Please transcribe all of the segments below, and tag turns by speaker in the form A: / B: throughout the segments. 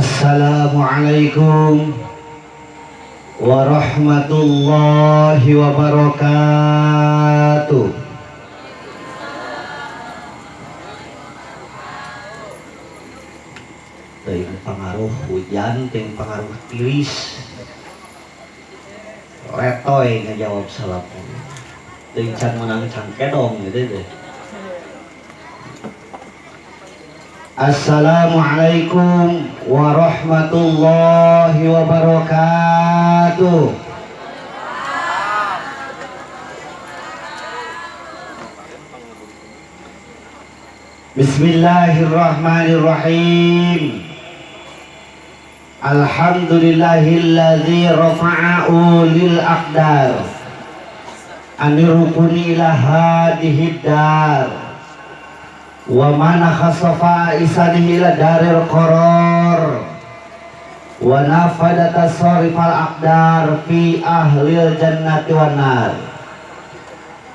A: Assalamualaikum warahmatullahi wabarakatuh. Teuing pangaruh hujan, teuing pangaruh tiris. Retoy ngajawab salam. Teuing can menang can kedong gitu deh. Assalamualaikum warahmatullahi wabarakatuh. Bismillahirrahmanirrahim. Alhamdulillahilladzi rafa'a ulil aqdar anirukuni ila hadihid dar wa mana khasafa isanihi ila daril qaror wa nafadata sarifal aqdar fi ahlil jannati wan nar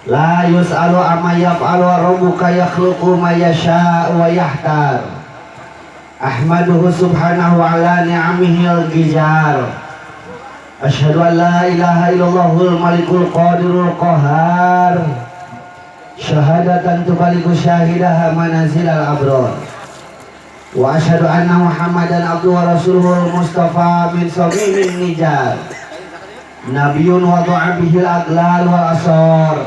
A: la yus'alu amma yaf'alu wa rabbuka yakhluqu ma yasha'u wa yahtar ahmaduhu subhanahu ala ni'amihil gijar asyhadu an la ilaha illallahul malikul qadirul qahar syahadatan tubaliku syahidaha manazilal abrar wa asyhadu anna muhammadan abduhu wa rasuluhul mustafa min samimin nijar nabiyun wa du'abihil aglal wal asar.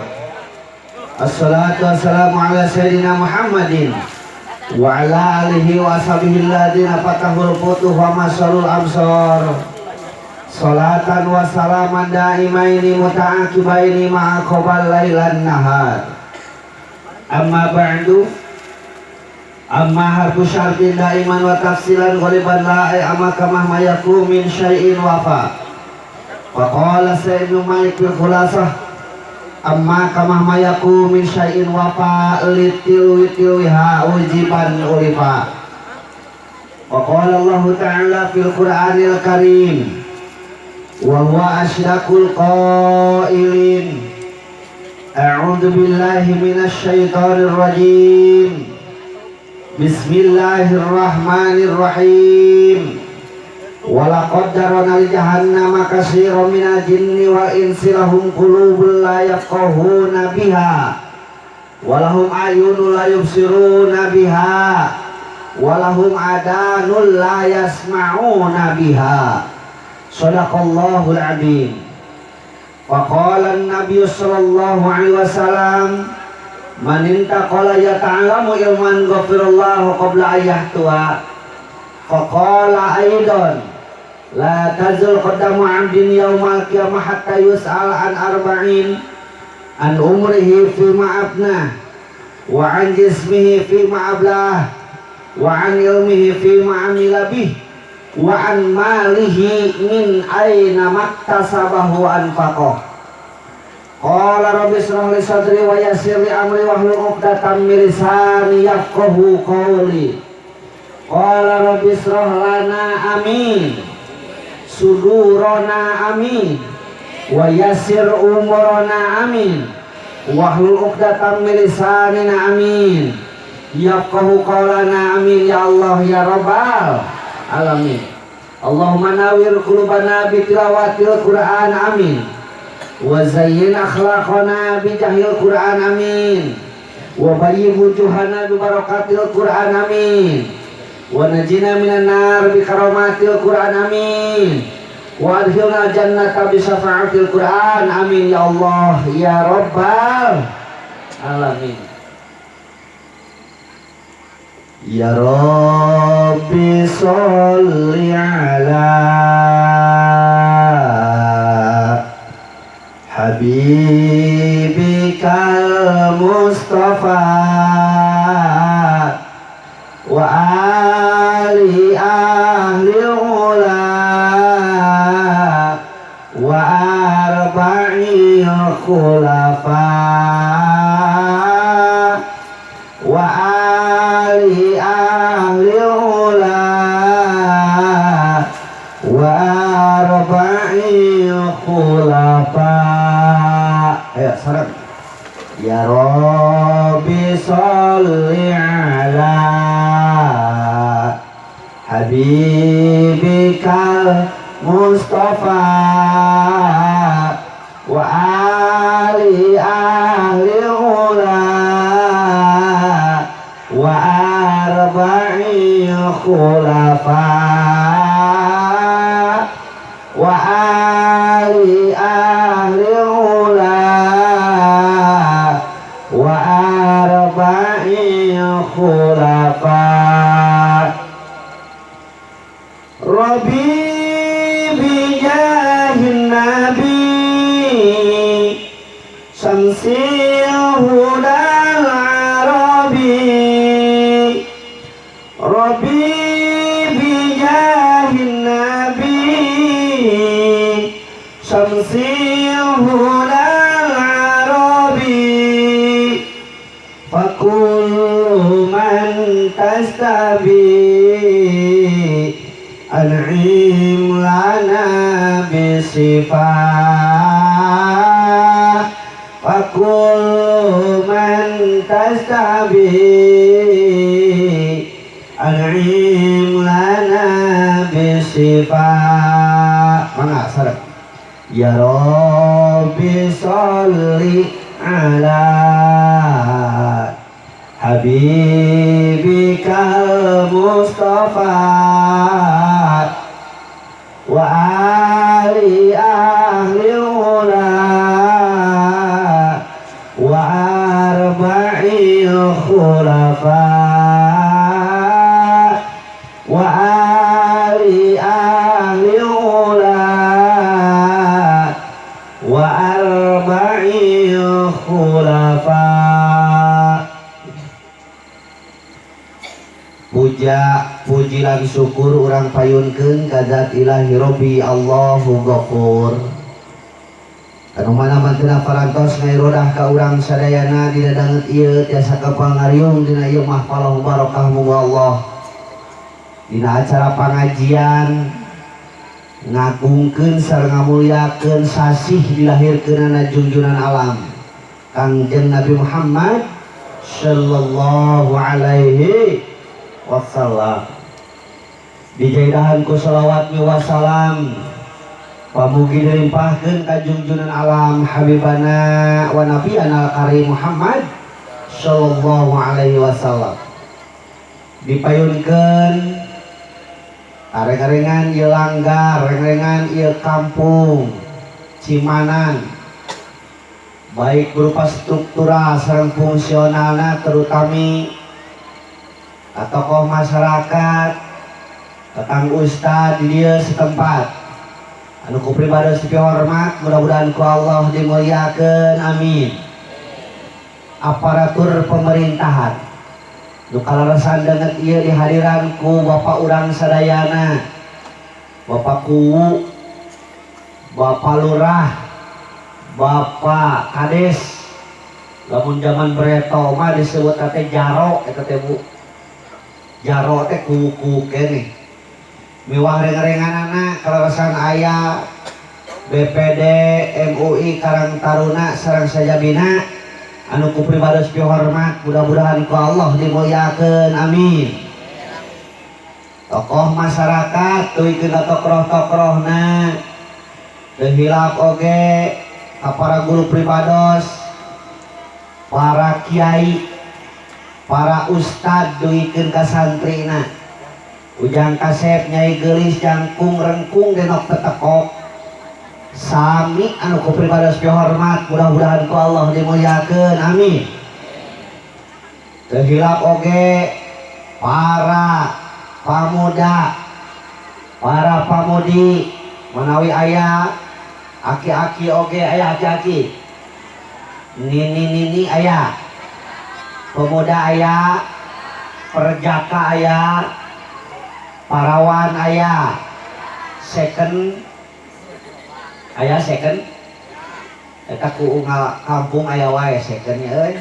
A: Assalatu wassalamu ala sayyidina muhammadin wa ala alihi wa ashabihi alladhina fatahul futuh wa masalul absar. Salatan wa salaman daimaini muta'aqibaini ma'a qabal lailan nahar. Amma ba'du, amma harfu syartin daiman wa tafsilan ghaliban la'i amma kamah mayaku min syai'in wafa. Faqala sayyidinu malik bil khulasah amma kamah mayaku min syai'in wafa litilwiha ujiban ulifa. Faqala Allah ta'ala fil Qur'anil Karim wa huwa asydaqul qailin a'udzu billahi minasy syaithanir rajim. Bismillahirrahmanirrahim. Wa laqad darana li jahannama katsiran minal jinni wal insi lahum qulubun la yafqahuna biha wa lahum a'yunun la yubsiruna biha wa lahum adanun la yasma'una biha. Shadaqallahul adzim. Faqala an-nabiy sallallahu alaihi wasallam man intaqala yata'alamu ilman ghafirallahu qabla ayyahtuha. Faqala aidan la tazul qadamu 'abdin yaumal qiyamah hatta yus'al an arba'in an umrihi fi ma'abnah wa an jismihi fi ma'ablah wa an ilmihi fi ma'amila bih wa an malihi min aina maktasabahu anfaqah. Qala rabbi shrah li sadri wa yassir li amri wahlul 'uqdatam min lisani yafqahu qawli. Qala rabbi shrah lana amin sudurana amin wa yassir umurana amin wahlul 'uqdatam min lisanina amin yafqahu qawlana amin ya Allah ya rabbal alamin. Allahumma nawwir qulubana bi tilawatil Qur'an amin wa zayyin akhlaqana bi jahil Qur'an amin wa bayyin wujuhana bi barakatil Qur'an amin wa najina minan nar bi karamatil Qur'an amin wa adkhilna jannata bi syafa'atil Qur'an amin ya Allah ya rabbal alamin. Ya Rabbi sholli ala habibikal Mustafa wa ali ahli ula wa arba'il khulafa wa ali ahli ula wa arba'il khulafa. Ayo salam. Ya Rabbi sholli ala habibikal Mustafa wa ali ahli ula wa arba'i khulafa wa ali ahli ula wa arba'i khulafa Rabbi bijahin nabi samsil hudal arabi Rabbi bijahin nabi samsil hudal arabi fakullu man tastabi an'im lana bisifat fakul man tastabi an'im lana bisifat mana sarap ya Rabbi sholli ala habibikal Mustafa wa ali ahli ula wa arba'i khulafa wa ali ahli ula wa arba'i khulafa. Puji lan syukur urang payunkeun ka zat ilahi Rabbi Allahu Ghafur anu mana mantena parantos ngairodah ka urang sadayana dina danget ieu tiasa kapangariung dina ieu mahfalah barokah muga Allah dina acara pangajian ngagungkeun sareng ngamulyakeun sasih dilahirkeunana junjunan alam Kangjeng Nabi Muhammad sallallahu alaihi wassalam. Dijaidahan ku salawat mi wassalam pamugi dilimpahkeun ka junjunan alam habibana wa nabiyana karim Muhammad sallallahu alaihi wasallam. Dipayunkeun areng-arengan ieu langgar, areng-arengan ieu kampung Cimanan baik berupa struktural sareng fungsionalna terutami tokoh masyarakat, datang ustad di dia setempat. Anu ku pribadi sepi hormat, mudah-mudahan ku Allah dimuliakeun, amin. Aparatur pemerintahan, nu kalarasan dengan ieu dihadiran ku Bapak urang sadayana, Bapak Kuwu, Bapak Lurah, Bapak Kades. Lamun zaman bereto mah disebut teh jaro eta teh Bu. Jaro teh kuku kene miwah reng-renganana kalarasan aya BPD MUI Karang Taruna sareng sajabina anu ku pribados pi hormat mudah-mudahan ku Allah dimuliakeun amin. Tokoh masyarakat tuikeun ka tokoh-tokohna teu hilap oge ka para guru pribados para kiai para ustad duikeun ka santrina ujang kasep nyai geulis jangkung rengkung denok tetekok sami anu ku pribados pi hormat mudah-mudahan ku Allah dimuliakeun amin. Teu hilap oge para pamuda para pamudi manawi aya aki-aki oge aya aki-aki nini aya pemuda aya, perjaka aya, parawan aya, second aya second, eta ku kampung aya wae secondnya euy.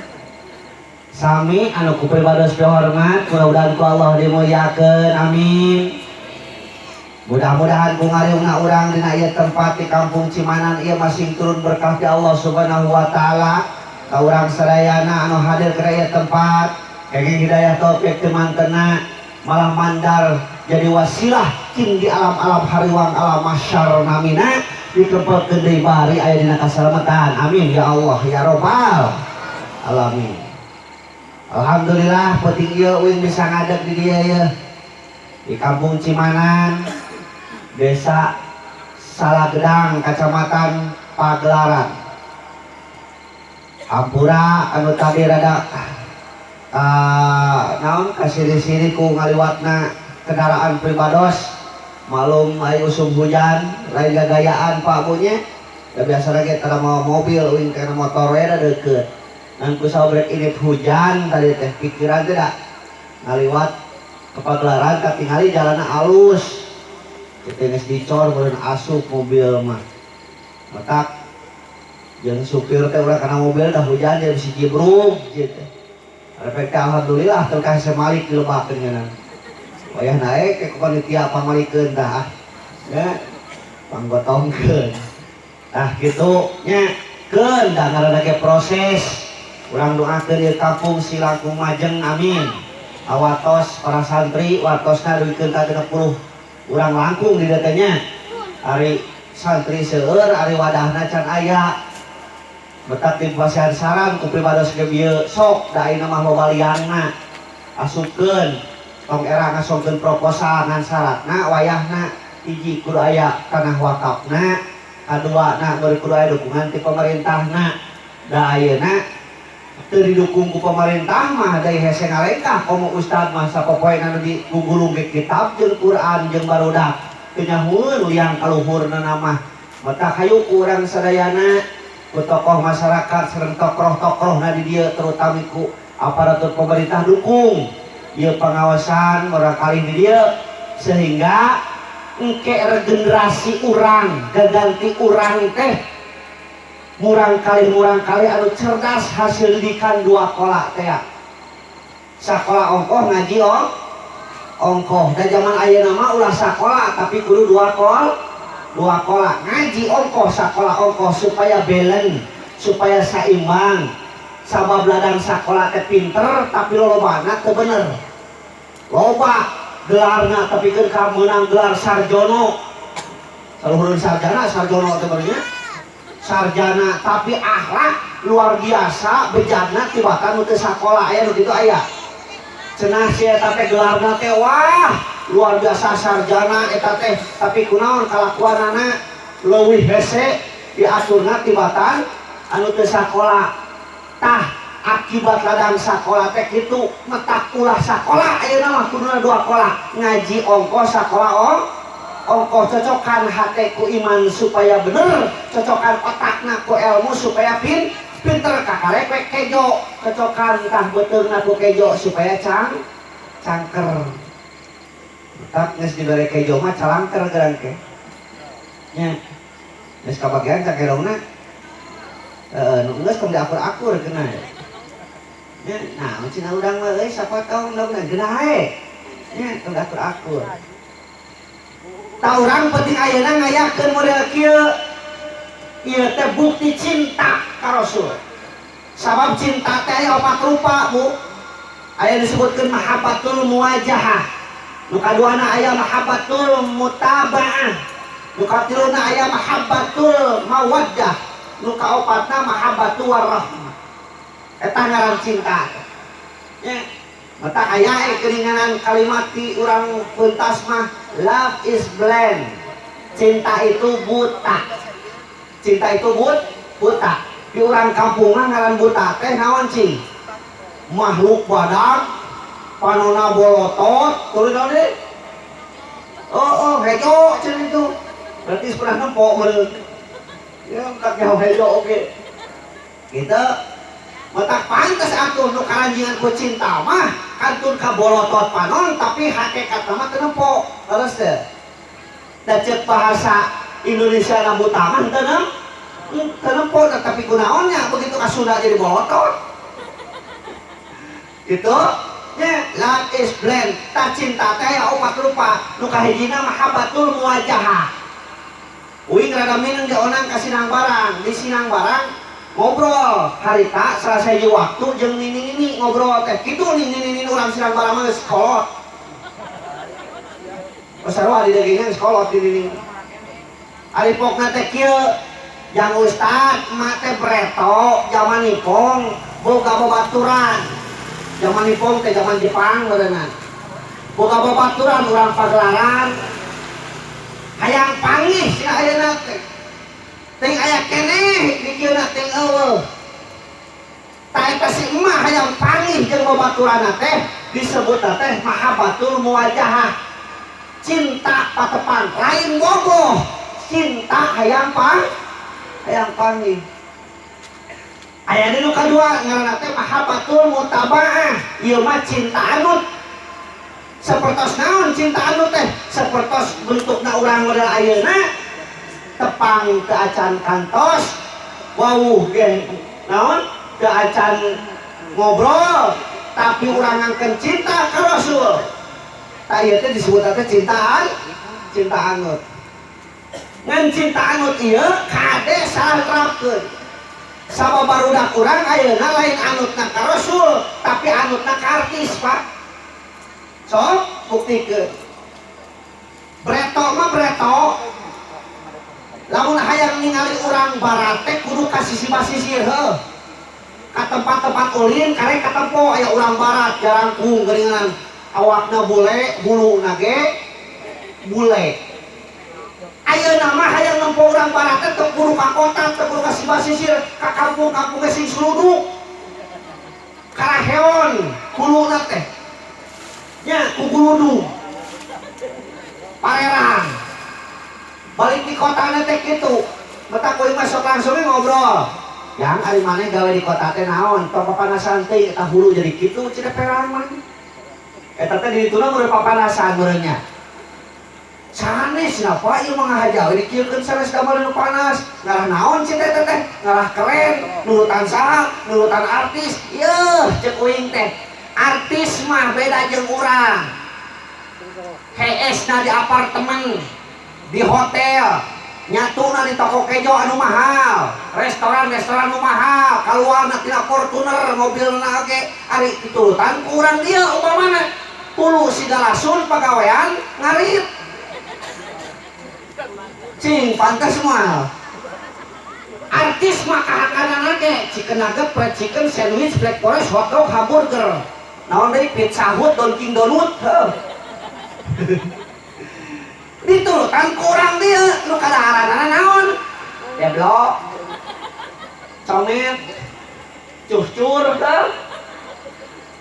A: Sami anu ku pribados pi hormat, mudah-mudahan ku Allah dimuliakeun, amin. Mudah-mudahan ku ngariungna urang dina ieu tempat di kampung Cimanan ieu masing turun berkah ti Allah Subhanahu wa taala. Ka urang sadayana anu hadir ke ieu tempat kenging hidayah taufik teu mantena malah mandar jadi wasilah king di alam-alam hariwang alam masyar namina dikempelkeun deui bari aya dina kasalamatan. Amin ya Allah ya robbal alamin. Alhamdulillah penting ieu uing bisa ngadeg di dieu ya di Kampung Cimanan, Desa Salagedang, Kecamatan Pagelaran. Hampura anu tadi rada naon kasiri-siri ku ngaliwatna kendaraan pribados malum aya usum hujan lain gagayaan Pak Bunye da biasa lagi tara mau mobil uing kana motor we da deukeut ngan ku sabrek ini hujan tadi teh pikiran teh da ngaliwat ke Pagelaran katingali jalanna alus kita geus dicor beureun asup mobil mah matak jeung supir teh ulah kana mobil dah hujan jadi bisi jibrug gitu. Efek alhamdulillah teu kasih malik dilebakeun ngeunana. Wayah naik ke panitia pamalikeun tah. Ya. Panggotongkeun. Tah kitu nya keun da ngaranna ge proses. Urang doakeun ieu kampung silangkung majeng amin. Awatos para santri watosna duikeun ka 60 urang langkung di dieu teh nya. Ari santri seueur ari wadahna can aya. Betak tim pasihan saran ku pribados ke bieu sok da ayeuna mah lobalianna asupkeun tong era ngasongkeun proposal ngan syaratna wayahna hiji kudu aya tanah wakafna kaduana bari kudu aya dukungan ti pemerintahna da ayeuna teu didukung ku pemerintah mah da hese ngalengkah komo ustad mah sapopoe anu digugulung ke kitab jeung Quran jeung barudak teu nyahueun liang kaluhurna mah mata hayu urang sadayana ku tokoh masyarakat sareng tokoh-tokoh na di dieu terutama ku aparatur pemerintah dukung ieu pengawasan barangkali di dieu sehingga engke regenerasi urang gaganti urang teh murang kali anu cerdas hasil didikan 2 kolak teh sakola ongkoh ngaji ongkoh da zaman ayeuna mah ulah sakola tapi kudu 2 kolak ngaji ongkoh sakola ongkoh supaya balance supaya saimbang sabab ladang sakola teh pinter tapi lolobana teu bener loba gelarna tapi keur ka meunang gelar sarjono saluhureun sarjana sarjono teh benernya sarjana tapi akhlak luar biasa bejana tibatan nu teu sakola aya nu kitu aya cenah si eta teh gelarna teh wah luar biasa sarjana eta teh tapi kunaon kalakuanana leuwih hese diaturna tibatan anu teu sakola tah akibat ladang sakola teh kitu metak ulah sakola ayeuna mah kuduna 2 kolak ngaji ongkoh sakola ongkoh cocokan hate ku iman supaya bener cocokan otakna ku ilmu supaya pinter kakarek kejo cocokan tah beuteungna ku kejo supaya cangker tak geus dibere kejo mah calangker gerang ke nya geus kabagean cakerongna nu geus tong diakur-akur kena nya nah cina urang mah euy sapa tahu urang geunah hae nya tong diakur-akur tah urang penting ayeuna ngayakeun model kieu ieu teh bukti cinta ka Rasul sabab cinta teh aya 4 rupa Bu aya disebutkeun mahabbatul muwajahah nu kaduana aya mahabbatul mutaba'ah nu katiluna aya mahabbatul mawaddah nu kaopatna mahabbatul warahmah eta ngaran cinta nya mata aya keringanan kalimat ti urang peuntas mah love is blind cinta itu buta cinta itu buta di urang kampung mah ngaran buta teh naon cing makhluk badak panona bolotot tulis tadi hejo cen itu berarti pernah nempok meureun ya kakek hejo oke kita matak pantes atuh nu karanjingan ku cinta mah kantun ka bolotot panon tapi hakikat mah teu nempok terus teh da ceuk bahasa Indonesia na buta mah teu nempok tapi kunaonnya begitu ka Sunda jadi bolotot gitu nya love is blind tak cinta teh 4 rupa nu kahijina mahabbatul muwajahah uing rada mineng dionang ka sinang barang di sinang barang ngobrol harita selesai waktu jeung nini ngobrol teh kitu nini urang sinang barang mah geus kolot Pasarwa di dagingan sekolot di dinding. Alipokna teh kieu yang ustad mate breto zaman ipong boga babaturan. Zaman ipong teh zaman Jepang berenang. Boga babaturan urang pagelaran. Hayang panggih si ayeuna teh. Ting aya keneh di kieu na ting eueuh. Ta eta si emah hayang panggih jeung babaturanna teh disebut teh mahabbatul muwajahah. Cinta patepang lain bogoh. Cinta hayang panggih. Aya nu kadua ngaranna teh mahabbatul mutabaah. Ieu mah cinta anut. Sapertos naon cinta anut teh? Sapertos bentukna urang model ayeuna tepang teu acan kantos, wawuh ge naon? Teu acan ngobrol, tapi urang ngangkeun cinta ka Rasul. Tah ieu teh disebut teh cinta anut. Ngan cinta anut ieu kade salah terapkeun. Sababarudak urang ayeuna lain anutna ka Rasul, tapi anutna ka artis, Pak. So, buktikeun. Breto mah breto. Lamun hayang ningali urang barat teh kudu ka sisih-sisih heuh. Ka tempat-tempat ulin karek katempo aya urang barat jarangkung geuningan awakna bule, buluna ge bule. Ayeuna mah hayang nempo urang barat teh teu kudu ka kota, teu kudu ka sisih-sisih, ka kampung-kampung ge sing suluduk. Karaheon kuluna teh. Nya kuguludu. Parerang. Balik di kotana teh kitu. Mata kuy masuk langsung ngobrol. Yang ari maneh gawe di kota teh naon? Tong papanasan teh eta hulu jadi kitu cenah perang mah. Eta teh di dituna meureun papanasan meureun nya. Sanes napa ieu mah ngahajawe dikieulkeun sanes gambar nu panas. Ngalah naon cenah eta teh? Ngalah keren, nurutan saha? Nurutan artis. Yeuh ceuk uing teh. Artis mah beda jeung urang. HS-na di apartemen, di hotel, nyatuna di toko kejo anu mahal, restoran anu mahal, kaluarna tina Fortuner, mobilna ge ari diturutan ku urang dieu umpamana tulu sigala sun pagawean ngarit. Cing pantes moal. Artis mah kahakanana ge chicken nugget, fried chicken, sandwich, black forest, hotdog, hamburger. Naon deui pizza hut, Dunkin Donut, heuh. Diturutan ku urang dieu nu kadaharanana naon? Deblok. Comet. Cuhcur, heuh.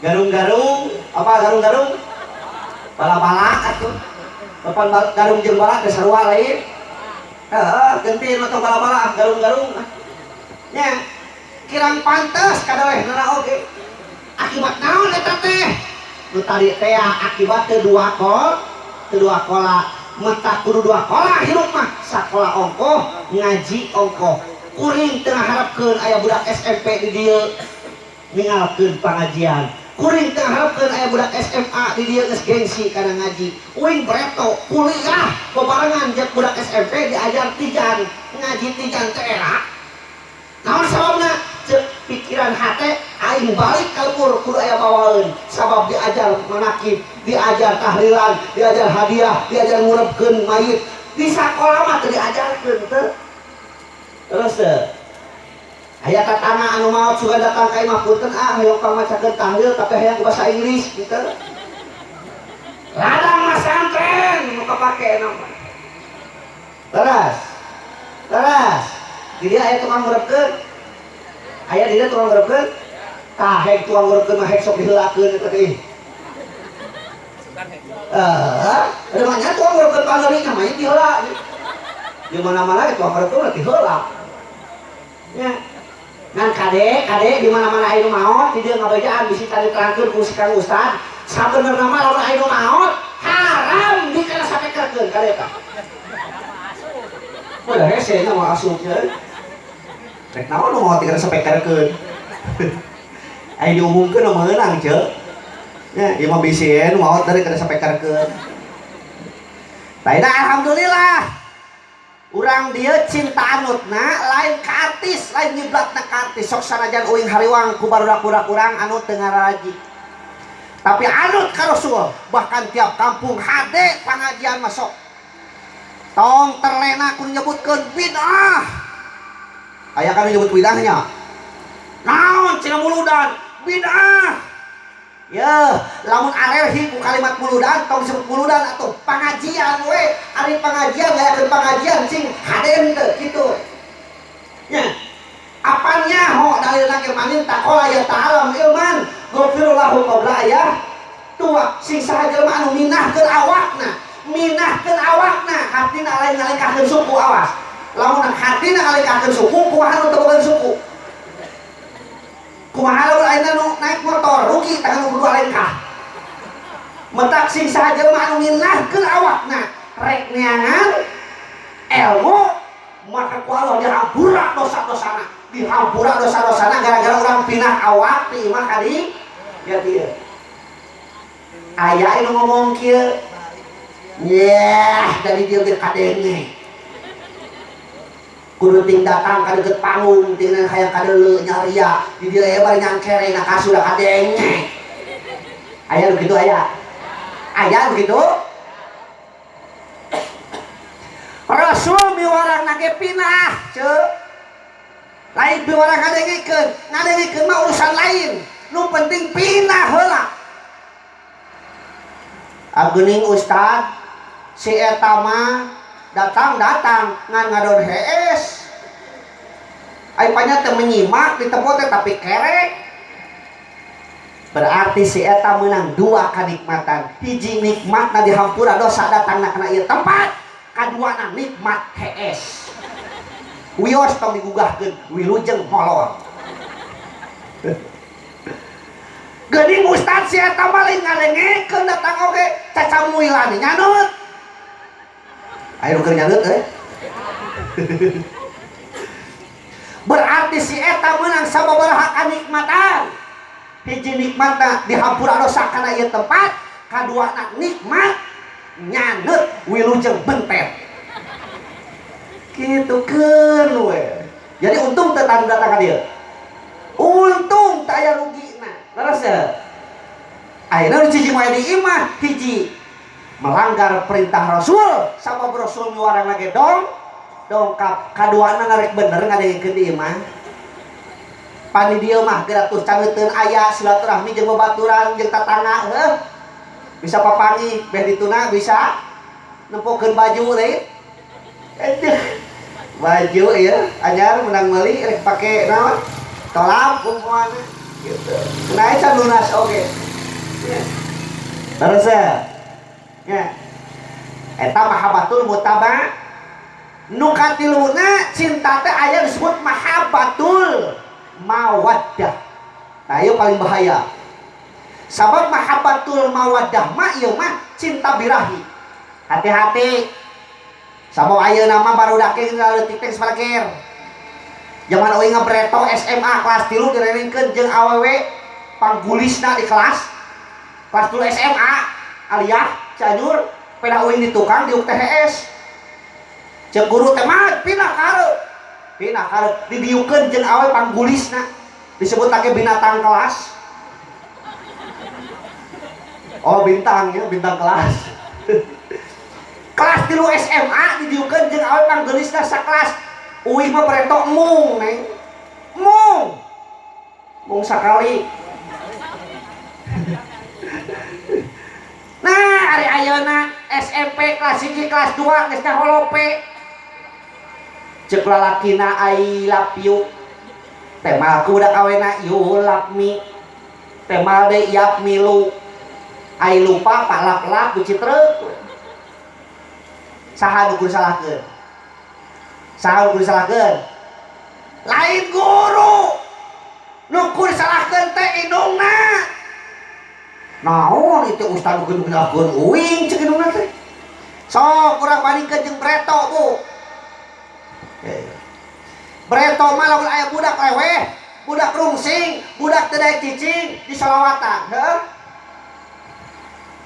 A: Garung-garung, apa garung-garung? Bala-bala atuh. Papan garung jeung bala teh sarua lain. Heeh, gentin atau bala-bala garung-garung. Nya kirang pantes kadawehna oge. Akibat naon eta teh? Nu tadi teh akibat teu dua kola. Mata kudu dua kola hirup mah. Sakola ongkoh, ngaji ongkoh. Kuring teu ngaharepkeun aya budak SMP di dieu ningalkeun pangajian. Kuring teu ngaharepkeun aya budak SMA di dieu geus gengsi kana ngaji. Uing breto kuliah bebarengan jeung budak SMP diajar tijan. Ngaji tijan teh era. Naon sababna? Pikiran hate aing balik kalpur kudu aya bawaeun sabab diajar manakib, diajar tahlilan, diajar hadiah, diajar ngurebkeun mayit di sakola mah teu diajarkeun teu. Terus aya tatangga anu maot sugan datang ka imah punten hayang pamacakeun tahlil tapi hayang bahasa Inggris kitu. Ladang mah santren nu kapake nama. Teras. Di dia aya tukang ngurebkeun. Aya dina tukang ngeureupkeun, tah hek tukang ngeureupkeun mah hek sok diheulakeun eta teh. Ada banyak tukang ngeureupkeun pangeuring mah diheula. Di mana-mana tukang ngeureupkeun diheula. Nya. Ngan kade di mana-mana aya nu maot, di dieu ngabejaan bisi tadi terangkeun ku si Kang Ustad, sabenerna mah lamun aya nu maot, haram dikana sapekerkeun kade tah. Udah hese nya mah asupnya. Rek naon nu mau tinggal sapekerkeun. Aya diumumkeun nu meunang ceuk. Nya ieu mah bisieun maot dari kada sapekerkeun. Taina alhamdulillah. Urang dieu cinta anutna lain ka artis, lain nyiblatna ka artis. Sok sanajan uing hariwang ku barudak-budak urang anu teu ngaraji.
B: tapi anut ka Rasul. Bahkan tiap kampung hade pengajian masuk tong terlena kun nyebutkeun bid'ah. Aya kan nyebut bid'ahnya naon cenah muludan bid'ah. Ya, lamun alergi ku kalimat muludan tong disebut muludan atuh pengajian we. Ari pengajian ngayakeun pengajian cing haden teh kitu. Nya, apanya ho dalilna ge manin taqala ya ta'alam ilman ghafirullahu qabla ayah tua sing saha jelema anu minahkeun awakna hatina lain ngalengkahkeun suku awas. Lamun hatina ngalengkahkeun suku kumaha nu teu boga suku. Kumaha lamun ayeuna nu naik motor rugi tangan nu kudu alengkah. Mentak sing saha jelema anu minahkeun awakna rek neangan ilmu maka ku Allah dihampura dosa-dosana. Dihampura dosa-dosana gara-gara orang pinah awak ti imah kadi ya dieu. Aya anu ngomong kieu. Yah, dari dieu ge kadenge. Kudu ting datang ka deukeut panggung, tingna hayang kadeuleu nyaria. Di dieu aya bari nyangkere na kasuda kadenge. Aya nu kitu aya. Aya begitu. Rasul miwarang nage pinah, ceu. Lain miwarang ngadengikeun mah urusan lain. Nu penting pinah heula. Agening ustad si eta mah datang ngan ngadon hees. Ai panya teu menyimak di tempo teh tapi kerek. Berarti si eta meunang dua kanikmatan. Hiji nikmatna dihampura dosa datangna kana ieu tempat. Kaduana nikmat hees. Wios tong digugahkeun wilujeng molor. Geuning ustad si eta mah lain ngalengekeun datang oge cacamuilan nyanut. Aya nu keur nyanut euy. Berarti si eta meunang sababaraha kanikmatan. Hiji nikmatna dihampura dosa kana ieu tempat, kaduana nikmat nyanut wilujeng bentet. Kitu keun we. Jadi untung teu tanda datang ka dieu. Untung teu aya rugina. Leres teu? Ayeuna nu cicing wae di imah hiji melanggar perintah Rasul, sabab Rasul miwarang lage dongkap. Kaduana narek bener ngadengkeun di imah. Pani dieu mah gratus caneuteun aya silaturahmi jeung babaturan jeung tatangga heuh. Bisa papangi beh dituna bisa nempokeun baju deui. Baju ieu anyar menang meuli rek pake naon? Tolap umpamana gitu. Nah can lunas oge. Terus ya. Eta mahabbatul muttaba. Nu katiluna cinta teh aya disebut mahabbatul mawaddah. Nah, ieu paling bahaya. Sabab mahabbatul mawaddah mah ieu mah cinta birahi. Hati-hati. Sabab ayeuna mah barudak ge leutik teh separker. Zaman euy ngabreto SMA kelas 3 direringkeun jeung awewe panggulisna di kelas. Kelas 3 SMA aliyah Cianjur peda euy di tukang di UTHS. Ceuk guru teh mah pindah ka didieukeun jeung awewe panggulisna. Disebut lagi binatang kelas. Oh bintang ya, bintang kelas. Kelas 3 SMA didieukeun jeung awewe panggelisna sakelas. Uih mah pareto mung neng. Mung sakali. Nah, ari ayeuna SMP kelas 1 kelas 2 geus holope. Ceuk lalakina I love you. Temal ku budak awena you love me. Temal de yap milu. Ai lupa pak lap-lap ku citreuk. Saha nu kudu salahkeun? Lain guru. Nu kudu salahkeun teh indungna. Naon itu ustaz nu ngelakeun uing ceuk indungna teh. Sok urang bandingkeun jeung Breto, Bu. Breto mah lamun aya budak leweh, budak rungsing, budak teu daek cicing di selawatan, heuh.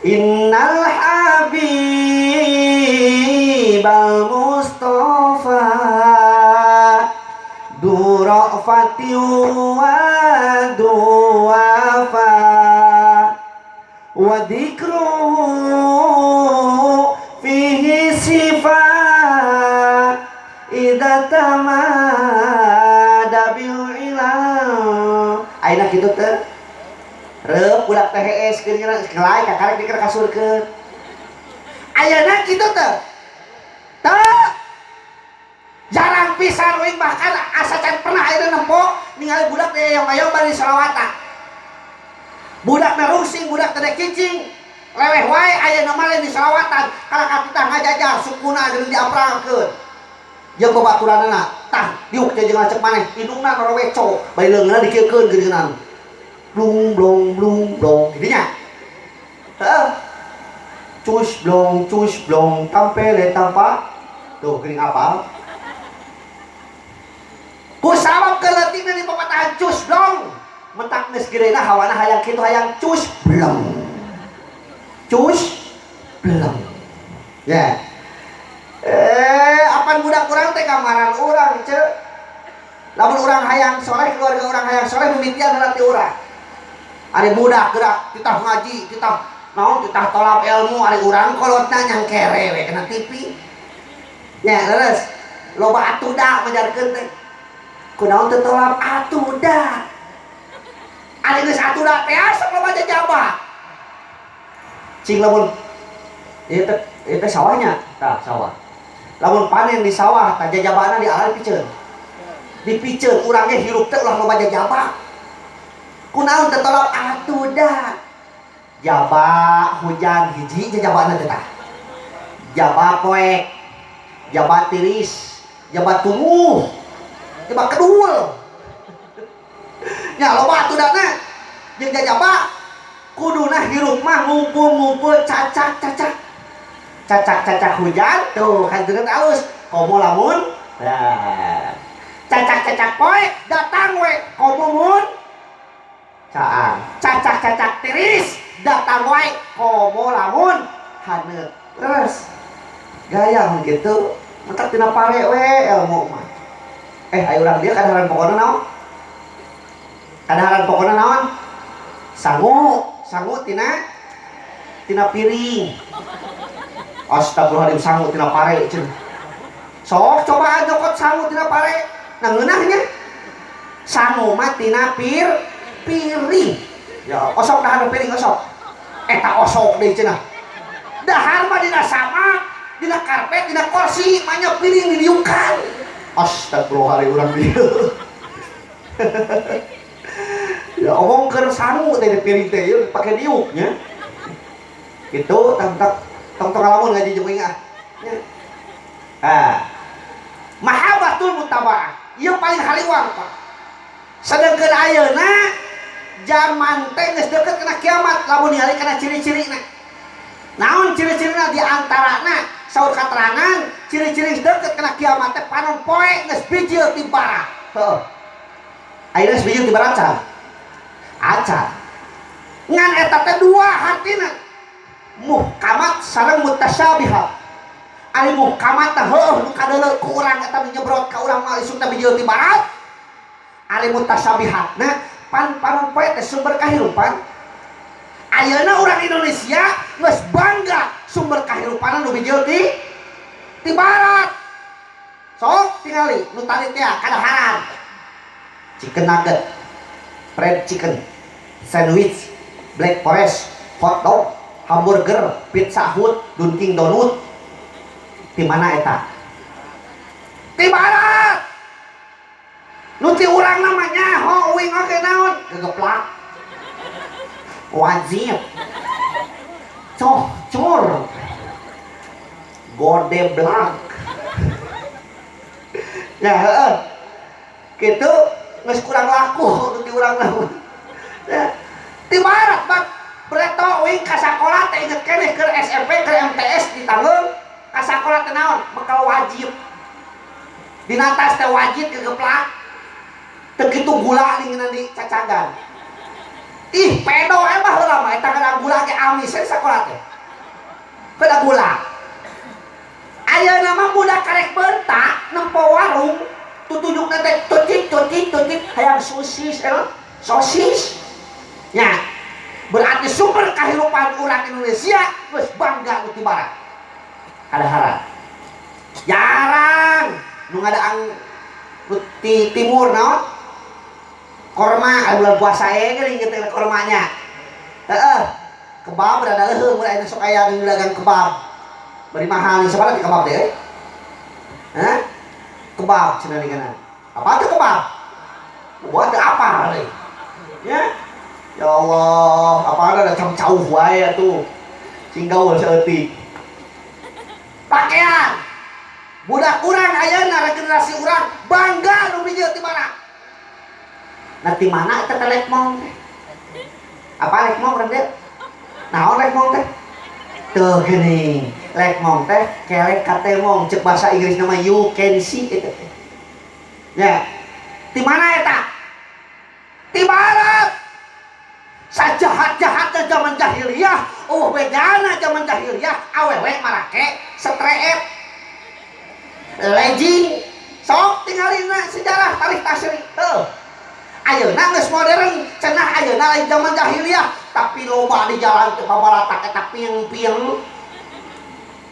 B: Innal habibal mustafa durafati wa duwafa wa dzikruhu fihi sifat idza tamada bil ilam. Ayeuna kitu teh reup budak THS keungeun kelai kakarek dikeun kasurkeun. Ayeuna kitu teh jarang pisan wing, bahkan asa can pernah ayeuna nempo ningali budak teh oyong-oyong bari selawatan. Budak narungsing, budak teh kicing, leweh wae ayeuna mah lain di selawatan, kala katitah ngajajar sukuna jeung diaprangkeun. Jeung babaturanna tah diuk teh jeung lanceuk maneh, hidungna noroweco, bari leungeunna dikeukeun geuningan. Blung blong blung blong didinya. Heeh. Cus blong tampele tampa. Tuh geuning apal. Ku sabab keleutikna di pepatahan cus blong. Mentak geus gedeuna hawana hayang kitu hayang cus blong. Cus blong. Ya. Apan budak urang teh kamaran urang ceuk. Lamun urang hayang soleh, keluarga urang hayang soleh mimitian nanti urang. Ari budak gerak kita ngaji, kita naon kita tolak ilmu, ari urang kolotna nyang kere we kena TV. Ya, leres. Loba atuda majarkeun teh. Kunaon teh tolak atuda. Ari geus atuda teh asa loba jajabah. Cing lamun ieu teh sawahnya, tah sawah. Lamun panen di sawah, tah jajabahna di alar piceun. Dipiceun urang ge hirup teh ulah loba jajabah. Kunaon teh tolak atuda. Jaba hujan hiji jajabana teh tah. Jaba poek, jaba tiris, jaba tumuh, jaba kedul. Nya loba atudana jeung jajaba kuduna hirup mah ngumpul-ngumpul cacak-cacak. Cacak-cacak hujan tuh kan deungeun alus. Komo lamun cacak-cacak poek datang we komo mun caang. Cacak-cacak tiris datang wae komo lamun haneut. Terus gaya gitu mentak tina pare we ilmu mah. Ayo urang dia kadaharan pokona naon? Kadaharan pokona naon? Sangu tina piring. Astagfirullahaladzim, sangu tina pare cenah. Sok coba nyokot sangu tina pare. Nah ngeunahnya sangu mah tina piring. Ya, osok dahar piring osok. Eta osok deui cenah. Dahar mah dina sama, dina karpet, dina kursi, manya piring didiukan. Astagfirullahaladzim urang dieu. Ya omong keur sangu teh di piring teh ieu pake diuk nya. Kitu tong lamun ngaji jeung ingat. Mahabbatul mutaba'ah. Ieu paling haliwang, Pak. Sedengkeun ayeuna zaman teh geus deukeut kana kiamat lamun ningali kana ciri-cirina. Naon ciri-cirina di antarana saur katerangan ciri-ciri deukeut kana kiamat teh panon poe geus bijil ti barat. Heuh. Ayeuna geus bijil ti barat can. Acan. Ngan eta teh dua hartina. Muhkamat sareng mutasyabihat. Ari muhkamat teh heueuh nu kadeuleu ku urang eta nyebrot ka urang mah isuk teh bijil ti barat. Ari mutasyabihatna panon poe teh sumber kahirupan. Ayeuna urang Indonesia geus bangga sumber kahirupan nu bijil ti barat. Sok tingali nu tadi teh kadaharan. Chicken nugget, fried chicken, sandwich, black forest, hot dog, hamburger, pizza hut, Dunkin Donut. Di mana eta? Ti barat. Nu ti urang namanya ho uing oke naon? Gegeplak. Wajib. Cor. Gode blak. Ya heeh. Kitu geus kurang laku nu ti urang naon. Ya. Ti barat bak bereto uing ka sakola teh inget keneh keur SMP keur MTS di Tanggeung. Ka sakola teh naon? Bekal wajib. Dina tas teh wajib gegeplak. Teu kitu gula dingeunna di cacagan. Ih, pedo mah heula mah eta kada gula ge amis sakola teh. Kada gula. Ayeuna mah budak karek beuntak nempo warung tutujukna teh tutik hayang sosis. Nya. Berarti berarti sumber kehidupan orang Indonesia geus bangga nu ti barat. Kadahara jarang nu ngadaang di timur naon korma bulan puasa geuning gitu kormanya. Kebab berada leuheung mun aya sok aya nu dagang kebab. Bari mahal sabaraha di kebab teh? Kebab cenah digana. Apa tuh kebab? Buat apa euy? Ya. Ya Allah, apa ada cauh wae atuh. Sing gaul saeutik. Pakaian. Budak urang ayeuna generasi urang bangga nu bijeu ti mana? Nah ti mana eta teh lekmong teh? Apa lekmong urang teh? Naon lekmong teh? Tuh geuning. Lekmong teh kelek katemong cek bahasa Inggris nama you can see eta teh. Ya. Ti mana eta? Ti barat. Sajahat-jahatnya zaman jahiliyah, bedana zaman jahiliyah, awewe marake strep legging sok tinggalina sejarah tarikh tasri. Ayeuna geus modern cenah ayeuna lain zaman jahiliyah, tapi loba di jalan teh babaratak eta pieng-pieng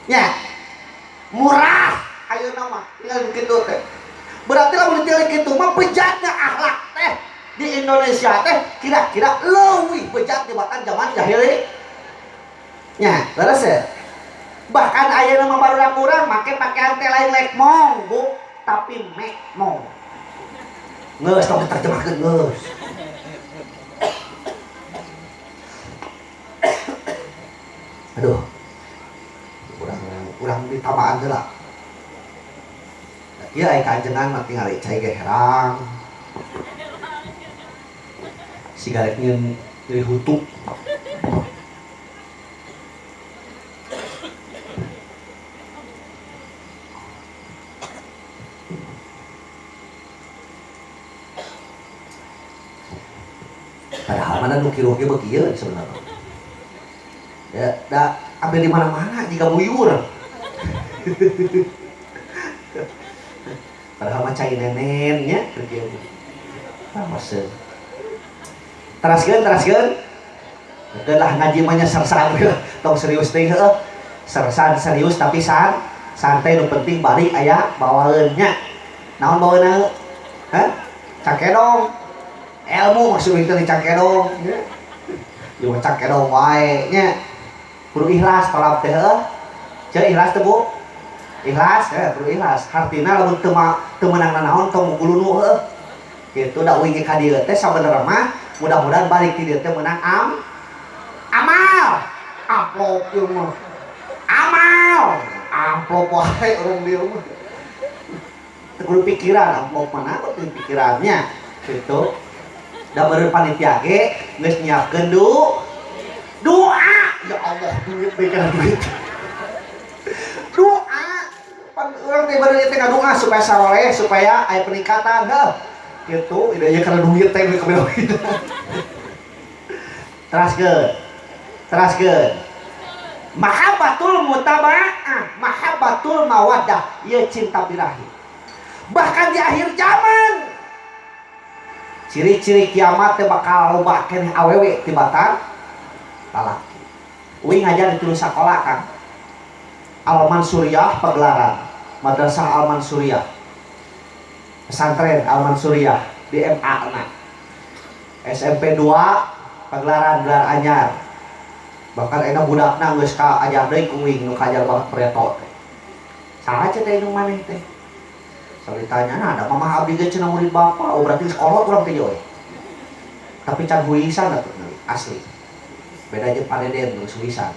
B: nya murah ayeuna mah tinggal kitu teh. Berarti lamun tinggal kitu mah bejatna akhlak teh di Indonesia teh kira-kira leuwih bejat dibatan zaman jahiliyah nya leres ya. Bahkan ayeuna mah barudak urang make pakaian teh lain lekmong Bu, tapi mekmong. Geus tong diterjemahkeun geus. Aduh. Urang ditamaan heula. Ieu aya kajengan mah tingali cai ge herang. Sigaret nyeun dari hutuk. Padahal mana nu kiruh ge beukieu sebenarnya. Ya, da ambil di mana-mana jika buyur. Padahal mah cai nenen nya kerja. Masih. Teraskeun. Lah ngaji mah nya sersan tong serius teh heuh. Sersan serius tapi santai nu penting balik aya bawaeun nya. Naon bawaeuna? Cakedong. Ilmu maksud itu cakedong. Yo cakedong wae nya. Kudu ikhlas talab teh heuh. Ceu ikhlas teh Bu? Ikhlas ya, kudu ikhlas. Hartina lamun teu meunang naon tong gulunu heuh. Kitu da uing ka dieu teh sabenerna mah mudah-mudahan balik ti dieu teh meunang amal. Amplop ieu mah. Amal. Amplop wae urang dieu mah. Teu kudu pikiran amplop mana teu pikirannya. Kitu. Da beureun panitia ge geus nyiapkeun doa. Ya Allah, duit beken duit. Doa. Pan urang teh beureun teh ngadoa supaya saleh, supaya aya peningkatan heuh. Gitu, ide karena duit teh kebeloin. Teraskeun. Mahabbatul mutaba'ah, mahabbatul mawaddah, ieu cinta birahi. Bahkan di akhir zaman ciri-ciri kiamat teh bakal loba keneh awewe tibatan lalaki. Uing ngajar di tilu sakola Kang. Al-Mansuriyah Pagelaran, Madrasah Al-Mansuriyah. Pesantren Al-Mansuriyah di MA na. SMP 2 Pagelaran gelar anyar. Bahkan enak budakna geus ka ajar deui ku uing nu kajar banget preto teh. Saha teh nu maneh teh? Saritanya ada mamah abdi ge cenah murid bapak, oh berarti sekolot urang teh we. Tapi can huisan atuh asli. Beda jeung padeden geus huisan.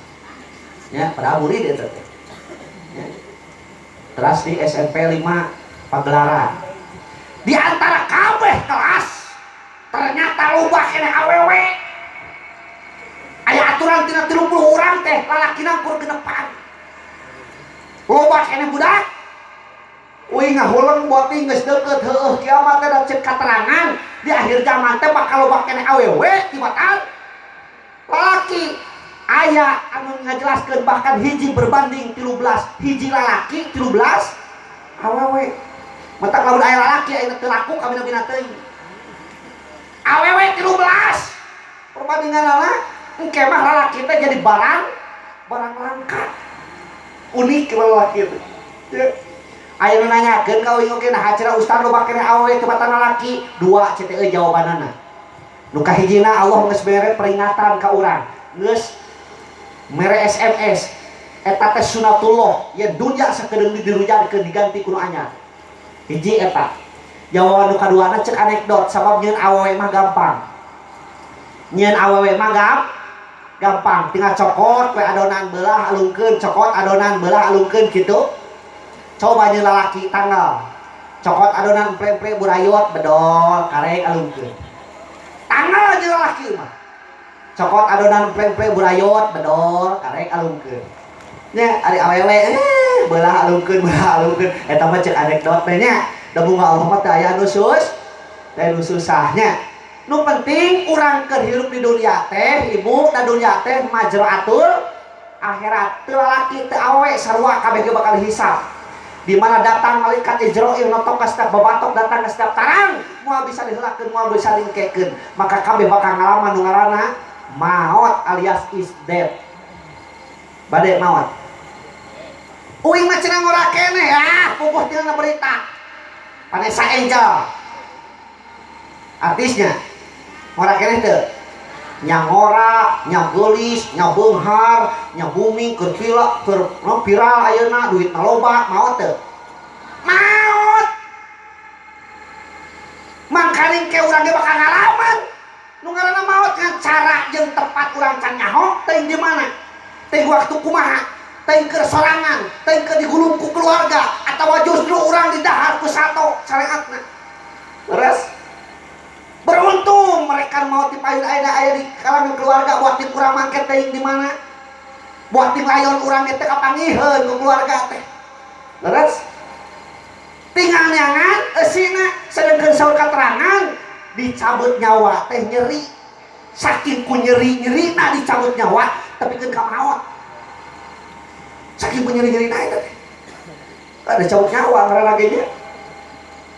B: Ya, padahal murid eta teh. Ya. Terus di SMP 5 Pagelaran. Di antara kabeh kelas ternyata loba keneh awewe. Aya aturan tina 30 urang teh lalakina kur genepan. Loba keneh budak. Uing ngahuleung boting geus deukeut heueuh kiamat teh da ceuk katerangan di akhir zaman teh bakal loba keneh awewe tibatan lalaki. Aya anu ngajelaskeun bahkan hiji berbanding 13, hiji lalaki 13 awewe. Mentak lamun aya lalaki aya teu laku kabina-bina teuing. Awewe 13. Perbandinganna engke mah lalaki teh jadi barang langka. Unik lalaki itu. Ya. Ayo nanyakeun ka uing oge nah acara ustaz loba kene awewe teu batana laki. 2 CTE jawabanana. Nu kahijina Allah geus mere peringatan ka urang. Geus mere SMS. Eta teh sunatullah, ya dunya sakedeung dirujadkeun diganti ku nu anyar. Hiji eta. Jawaban nu kaduana cek anekdot sabab nyeun awewe mah gampang. Nyeun awewe mah gampang, tinggal cokot we adonan belah alungkeun, cokot adonan belah alungkeun kitu. Coba nyeun lalaki tanggal. Cokot adonan emple-emple burayot bedol karek alungkeun. Tanggal nyeun lalaki mah. Cokot adonan emple-emple burayot bedol karek alungkeun. Nya ari awewe belah alungkeun eta mah cek anekdot teh nya. Da bunga Allah mah teh aya nu susahnya. Nu penting urang keur hirup di dunia teh ibu da dunia teh majraatul akhirat. Teu lalaki teu awewe sarua kabeh ge bakal hisab. Di mana datang malaikat Israil notok ka setiap babatok datang ka setiap tarang moal bisa diheulakeun moal bisa dingkekeun maka kabeh bakal ngalaman nu ngaranna maut alias is dead. Bade maut. Uing mah cenah ngora keneh puguh tina berita. Vanessa Angel. Artisnya ngora keneh teu? Nya ngora, nya geulis, nya beunghar, nya booming keur viral ayeuna duitna loba, maot teu? Maot. Mangkaring ke urang ge bakal ngalaman. Nu ngaranna maot ngan cara jeung tepat urang can nyaho teuing di mana? Teuing waktu kumaha? Teuing keur sorangan, teuing keur digulung ku keluarga atawa justru urang didahar ku sato syariatna. Leres? Beruntung mereka mau tipain aya di kalangan keluarga buat tim urang mangke teuing di mana? Buat tim layon urang teh kapangiheun ku keluarga teh. Leres? Tinggal nyangan eusina sedengkeun saur katerangan dicabut nyawa teh nyeri. Saking ku nyeri-nyerina dicabut nyawa tapi keun ka maot. Saking ku nyeri-nyerina eta teh. Ada cabut nyawa ngaranna ge nya.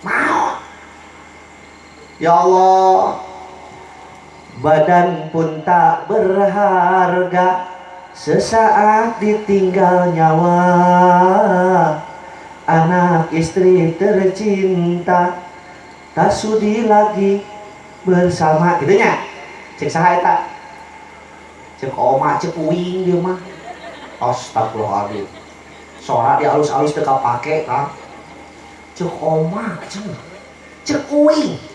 B: Maot. Ya Allah, badan pun tak berharga, sesaat ditinggal nyawa. Anak istri tercinta, tak sudi lagi bersama. Gitu nya, cek saha eta? Cek oma, cek uing dia mah. Astagfirullahaladzim. Sora dia alus-alus teu kapake Kang. Cek oma, cek uing.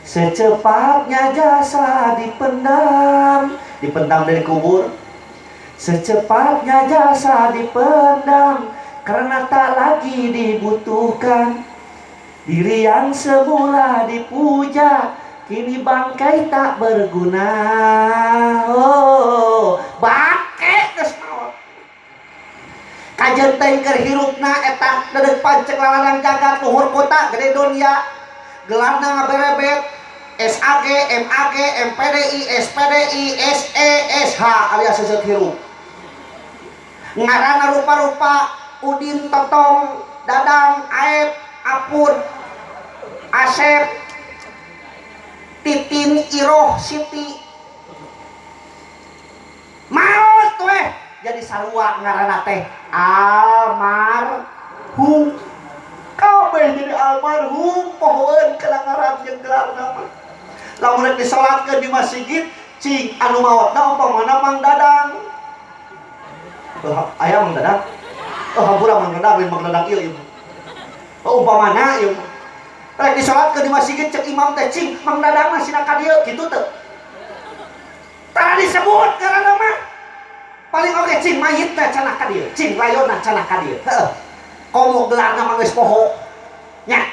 B: Secepatnya jasa dipendam dari kubur. Secepatnya jasa dipendam karena tak lagi dibutuhkan. Diri yang semula dipuja kini bangkai tak berguna. Oh, bangke geus maot. Kajen teh keur hirupna eta dedeg pancek lalanang jagat luhur kota gede dunia. Gelarna ngaberebet SAG, MAG, MPDI, SPDI, SE, SH alias seuseut hirup. Ngaranna rupa-rupa Udin, Totong, Dadang, Aep, Apun, Asep, Titin, Iroh, Siti. Maot weh jadi sarua ngaranna teh almarhum. Kabeh jadi almarhum pohoeun kana ngaran jeung gelarna mah. Lamun rek disalatkeun di masjid, cing anu maotna umpamana Mang Dadang. Aya Mang Dadang? Hampura Mang Dadang, Mang Dadang ieu. Umpamana ieu. Rek disalatkeun di masjid cek imam teh cing Mang Dadang mah sina ka dieu kitu teu? Tara disebut ngaranna mah. Paling oge cing mayit teh cenah ka dieu, cing layonna cenah ka dieu. Heuh. Komo gelarna mah geus poho nya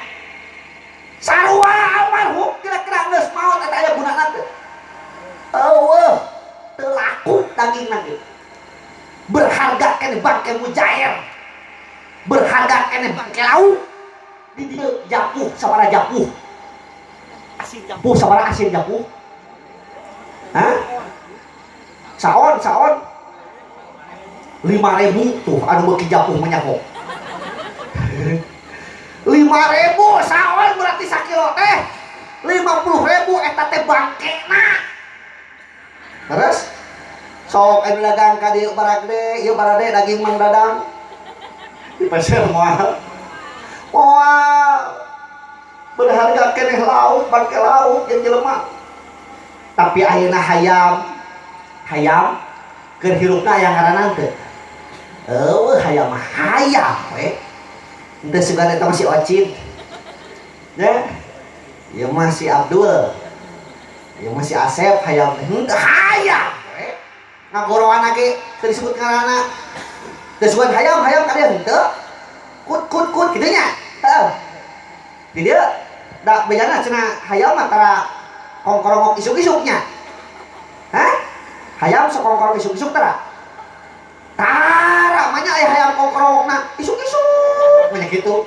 B: sarua almarhum kira-kira geus maot eta aya gunana teu? Eueuh teu laku dagingna ge. Berharga keneh bangke mujair, berharga keneh bangke lauk di dieu japuh sabaraha japuh, asin japuh sabaraha asin japuh. Hah? Saon 5.000 tuh anu beuki japuh menyahok. 5.000 saon berarti sakilo teh 50.000 eta teh bangkena. Terus sok anu dagang ka dieu baragde, ieu barade daging Mang Dadang. Di pasar moal. Moal. Berharga keneh lauk, bangke lauk jeung jelema. Tapi ayeuna hayam keur hirupna aya ngaranna teu. Eueuh hayam mah hayam we. Henteu sugan eta masih Ocin. Ya. Ieu mah si Abdul. Ieu mah si Asep hayam henteu hayam we. Ngagorowana ge teu disebut ngaranna. Teu sugan hayam ka dieu henteu. Kut kitu nya. Heeh. Di dieu da bejana cenah hayam antara kongkorongok isuk-isuknya. Hah? Hayam sekongkorong isuk-isuk tara? Tara manya aya hayam kongkorongna isuk-isuk banyak gitu.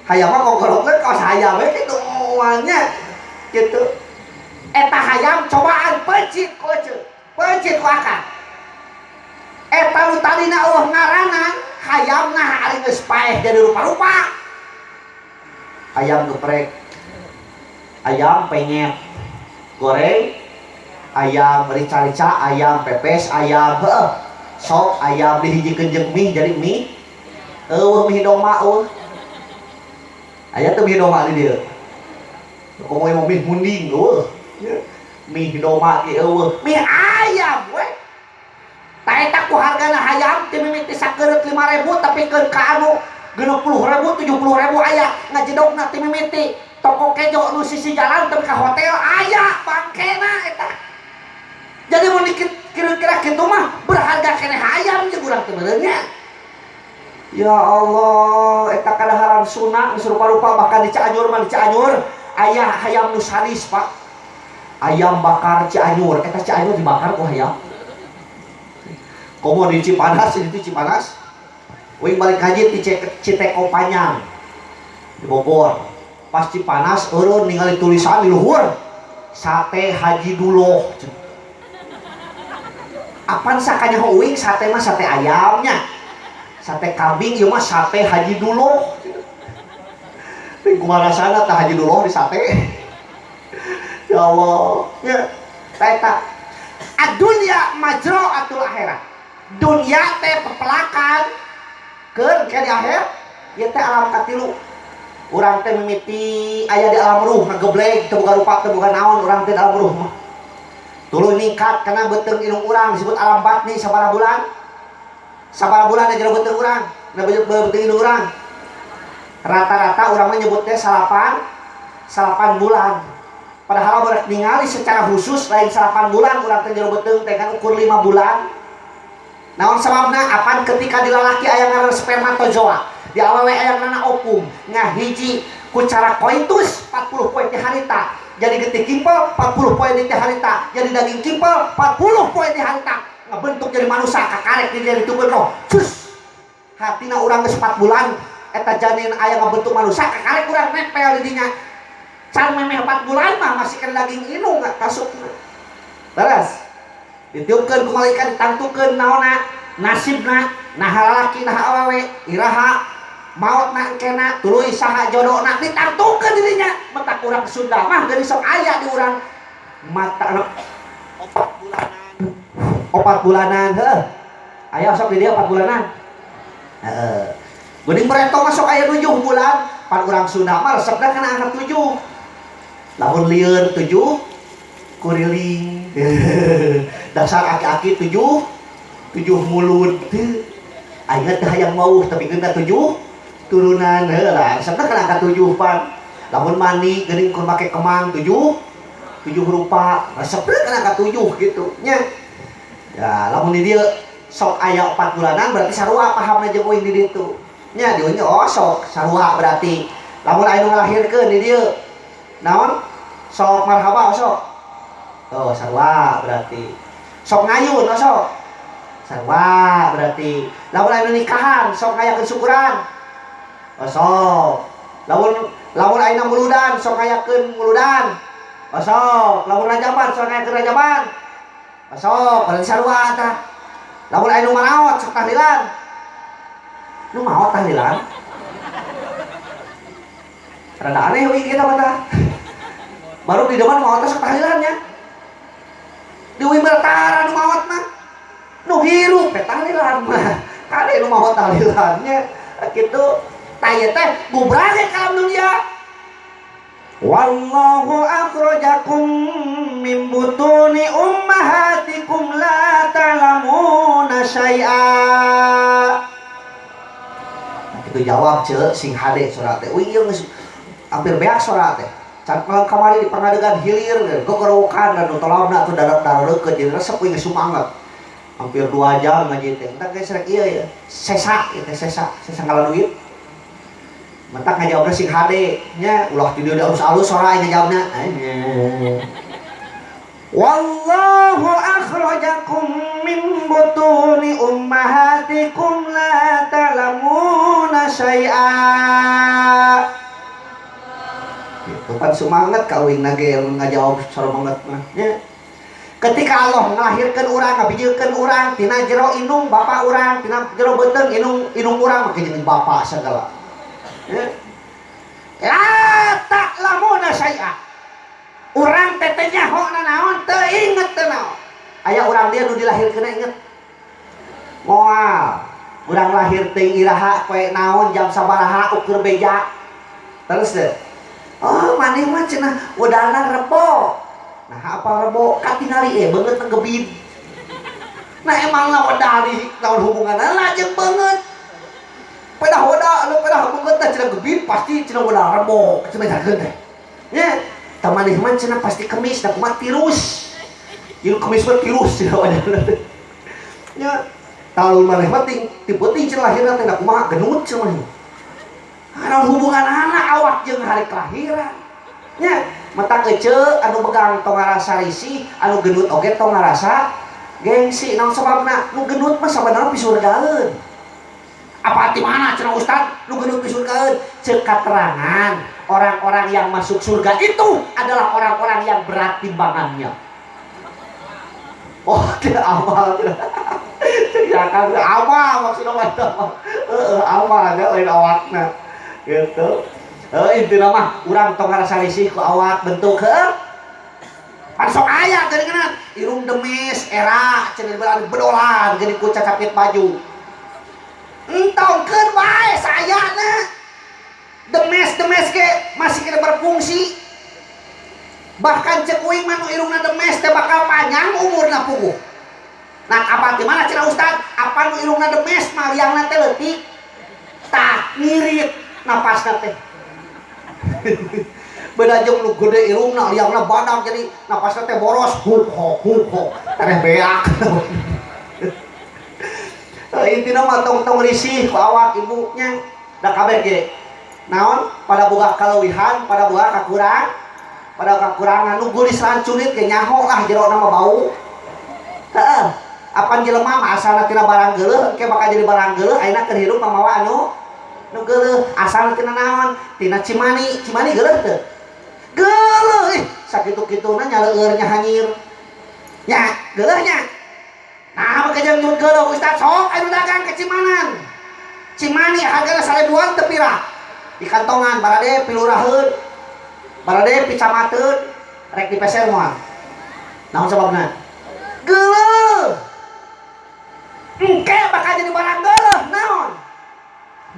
B: Hayam mah kongkorongna kaos hayam we kitu moalnya gitu. Eta hayam cobaan pencit ku eceuk. Pencit ku akang. Eta nu tadina eueuh ngaranna hayamna ari geus paeh jadi rupa-rupa. Ayam geprek. Ayam penyet. Goreng, ayam rica-rica, ayam pepes, ayam sok ayam dihijikeun jeung mie jadi mie. Mie doma eueuh. Aya teu mie doma di dieu. Komo mau mie munding eueuh. Mie doma ge eueuh. Mie ayam we. Ta eta ku hargana hayam teu mimiti sakereut 5.000 tapi keur ka anu 60.000, 70.000 aya ngajedogna teu mimiti. Toko kejo nu sisi jalan teu ka hotel aya bangkena eta. Jadi mun kira-kira kitu mah berharga keneh hayam jeung urang teu meureunnya. Ya Allah, eta kadaharan sunah geus rupa-rupa bahkan di Cianjur mah di Cianjur aya hayam nu sadis, Pak. Ayam bakar Cianjur, eta Cianjur dibakar ku hayam. Komo di Cipanas, di Cipanas. Wing balik haji di Citeko Panyang. Di Bogor. Pas Cipanas eureun ningali tulisan di luhur sate Haji Duloh. Apaan sakanya uing sate mah sate ayamnya. Sate kambing ieu mah sate Haji Duloh. Teh kumaha rasana teh Haji Duloh di sate. Ya Allah. Ya, eta adunya majra'atul akhirat. Dunya teh pepelakan keur ka di akhirat. Ieu teh alam katilu. Urang teh mimiti aya di alam ruh ngageblek teu boga rupa teu boga naon urang teh di alam ruh mah. Tuluy ningkat kana beuteung indung urang disebut alam batni sabaraha bulan? Sabaraha bulan aja beuteung urang, na beuteung indung urang. Rata-rata urang mah nyebut teh salapan bulan. Padahal urang ningali secara khusus lain salapan bulan urang teh jero beuteung teh kan ukur 5 bulan. Naon sababna? Apan ketika di lalaki aya ngaranna spermatozoa. Di awewe aya ngaranna ovum ngahiji ku cara koitus 40 poe ti harita jadi getih kimpel 40 poe ti harita jadi daging kimpel 40 poe ti harita ngabentuk jadi manusia kakarek di jadi tukeun roh cus hatina urang geus 4 bulan eta janin aya ngabentuk manusia kakarek urang nempel di dinya can memeh 4 bulan mah masih kan daging inung kasupna beres ditiupkeun ku malaikat ditantukeun naonna nasibna nah lalaki nah awewe iraha maut na kena tuluy saha jodona ditartukeun dirinya mata urang Sunda mah geus sok aya di urang mata 4 bulanan heuh aya sok di dieu 4 bulanan heeh geuning merento mah sok aya 7 bulan pan urang Sunda mah resepna kana angka 7 lamun lieur 7 kuriling dasar aki-aki 7 mulut aya teh hayang mauh tapi geuna 7 turunan heula resepna kana angka 7 pan lamun mani geuning kun make kemang 7 rupa resepna kana angka 7 gitu nya ya lamun di dieu sok aya 4 bulanan berarti sarua pahamna jeung uing di ditu nya dieu nya oh sok sarua berarti lamun aya nu ngalahirkeun di dieu naon sok marhaba sok oh sarua berarti sok ngayun sok sarua berarti lamun aya nu nikahan sok ngayakeun syukuran sok lamun ayeuna muludan sok ngayakeun muludan sok lamun rajaban sok ngayakeun rajaban sok berarti sarua tah lamun aya nu maraot sok tahlilan nu maot tahlilan rada aneh we kita mah tah baru di depan maot sok tahlilannya di wimertara nu maot mah nu hirup teh tahlilan mah kade nu maot tahlilannya kitu taya teh gubrage ka alam dunia. Wallahu akhrajakum min butuni ummahatikum la ta'lamuna syai'a. Itu jawab ceu sing hade surat teh. Ieu geus hampir beak surat teh. Can kamari di pangadegan hilir gogorokan dan tolongna tuh darat-darat deukeut jadi resep we sumanget. Hampir 2 jam ngaji teh. Entar geus rek ieu ya. Sesa ieu teh sesa ngala duit. Mentak ngajawabna sing hade nya ulah di dieu alus-alus sora ngajawabna. Wallahu akhrajakum min butuni ummahatikum la ta'lamuna syai'a. Itu kan semangat kawin nage ngajawab sora banget mah nya. Ketika Allah ngelahirkan urang ngabijeukeun urang tina jero indung bapa urang tina jero beuteung indung urang make jeung bapa segala. La ta'lamuna syai'a. Urang teteh nyaho naon teu inget teu naon. Aya urang dia nu dilahirkeun inget. Moal. Urang lahir teh iraha poe naon jam sabaraha ukur beja. Terus deh. Oh, maneh mah cenah udahna rebo. Nah, apa rebo katingali beungeut ngegebid. Nah, emangna wedali naon hubunganna lajeng beungeut. Pedah hoda, lu pedah beungeut teh cenah gebid pasti cenah udah rebo, cenah jageun teh. Nya, tamaneh mah cenah pasti kemis da kumaha tirus. Ieu kemis mah tirus cenah wadah. Nya, talun maneh mah tipe ting cenah lahirna teh da kumaha genut cenah. Anu hubungan anak awak jeung hari kelahiran. Nya, mentak ece anu begang tong ngarasa risih, anu genut oge tong ngarasa gengsi. Naon sababna? Nu genut mah sabenerna pisurgaeun. Apa di mana cenah Ustaz nu genut pisurgaeun? Ceuk katerangan orang-orang yang masuk surga itu adalah orang-orang yang berat timbangannya. Oh, tidak amal tidak. Ya kan amal maksudna mah amal nya lain awakna. Gitu. Intina mah urang tong ngarasa risih ku awak bentuk pan sok aya geuningan irung demis era cenah bedolan geuning ku cacapit baju. Entongkeun wae sayana. Demes ke masih kena berfungsi. Bahkan cek uing mah nu irungna demes teh bakal panjang umurna puguh. Nah, apa di mana cenah Ustaz? Apa nu irungna demes mah liangna teh leutik. Tah ngirit napasna teh. Beda jeung nu gede irungna liangna badag jadi napasna teh boros huk. Tareh beak. Intina mah tong risih ku awak ibunya da kabeh ge naon pada boga kaleuwihan pada boga kakurangan nu gulis lancurit ge nyaho lah jero nama bau heeh apan jelema mah asalna tina barang geuleuh engke bakal jadi barang geuleuh ayeuna keur hirup mamawa anu geuleuh asalna tina naon tina cimani geuleuh teu geuleuh sakitu-kituna nyaleueur nya hanyir nya geuleuh nya. Nah, maka jangan nyebut geuleuh Ustaz sok anu dagang ke Cimanan. Cimani hargana 1.000-an teu pirah. Di kantongan barade piluraheun. Barade picamateun rek dipeser moal. Naon sababna? Geuleuh. Engke bakal jadi barang geuleuh naon?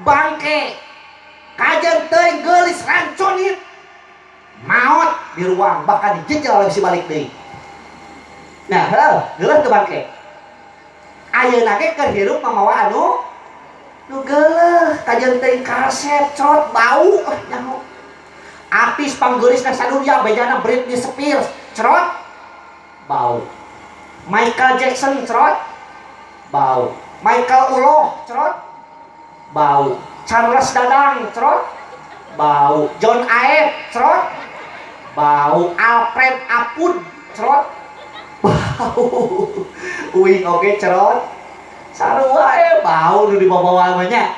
B: Bangke. Kajen teuing geulis rancunit. Maot di ruang bahkan dijejel oleh si balik deui. Nah, geuleuh teu bangke. Ayeuna ge keur hirup mamawa anu nu geuleuh kajen teuing kaset crot bau nyaho. Artis panggeulisna sadunya bejana Britney Spears crot bau. Michael Jackson crot bau. Michael Uloh crot bau. Charles Dadang crot bau. John Aep crot bau. Alfred Apud crot bau. Uing oge cerot sarua bau nu dibawa mah nya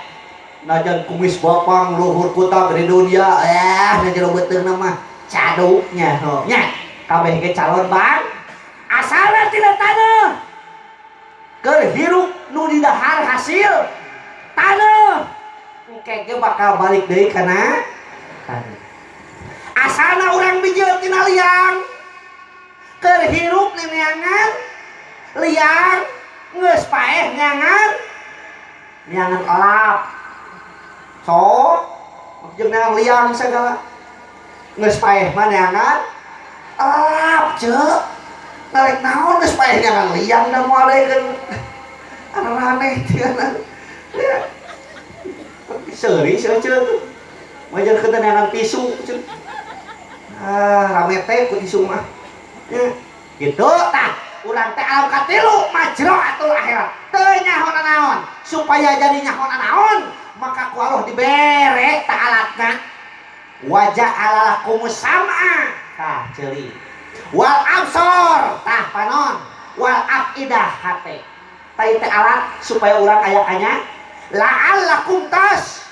B: najan kumis bapang luhur kuta di dunia na jero beuteungna mah caduknya nya kabeh ge calon bang asalna tina taneuh keur hirup nu di dahar hasil taneuh engke ge bakal balik deui kana asalna urang bijil tina liang kerhirup neangan liang geus paeh neangan elap sok jeung neangan liang segala geus paeh mah neangan elap ceuk narek naon geus paeh neangan liang da moal deui aneh tiana seuri ceuk majer keun neangan tisu ceuk rame teh ku tisu mah ya gitu tah urang teh alam katilu majroatul akhirat teu nyaho naon supaya jadi nyaho naon maka ku Allah dibere ta alatna wajah alalakumus sam'a tah ceuli wal absor tah panon wal afidah hate tai teh alat supaya urang aya kanya la'allakum tas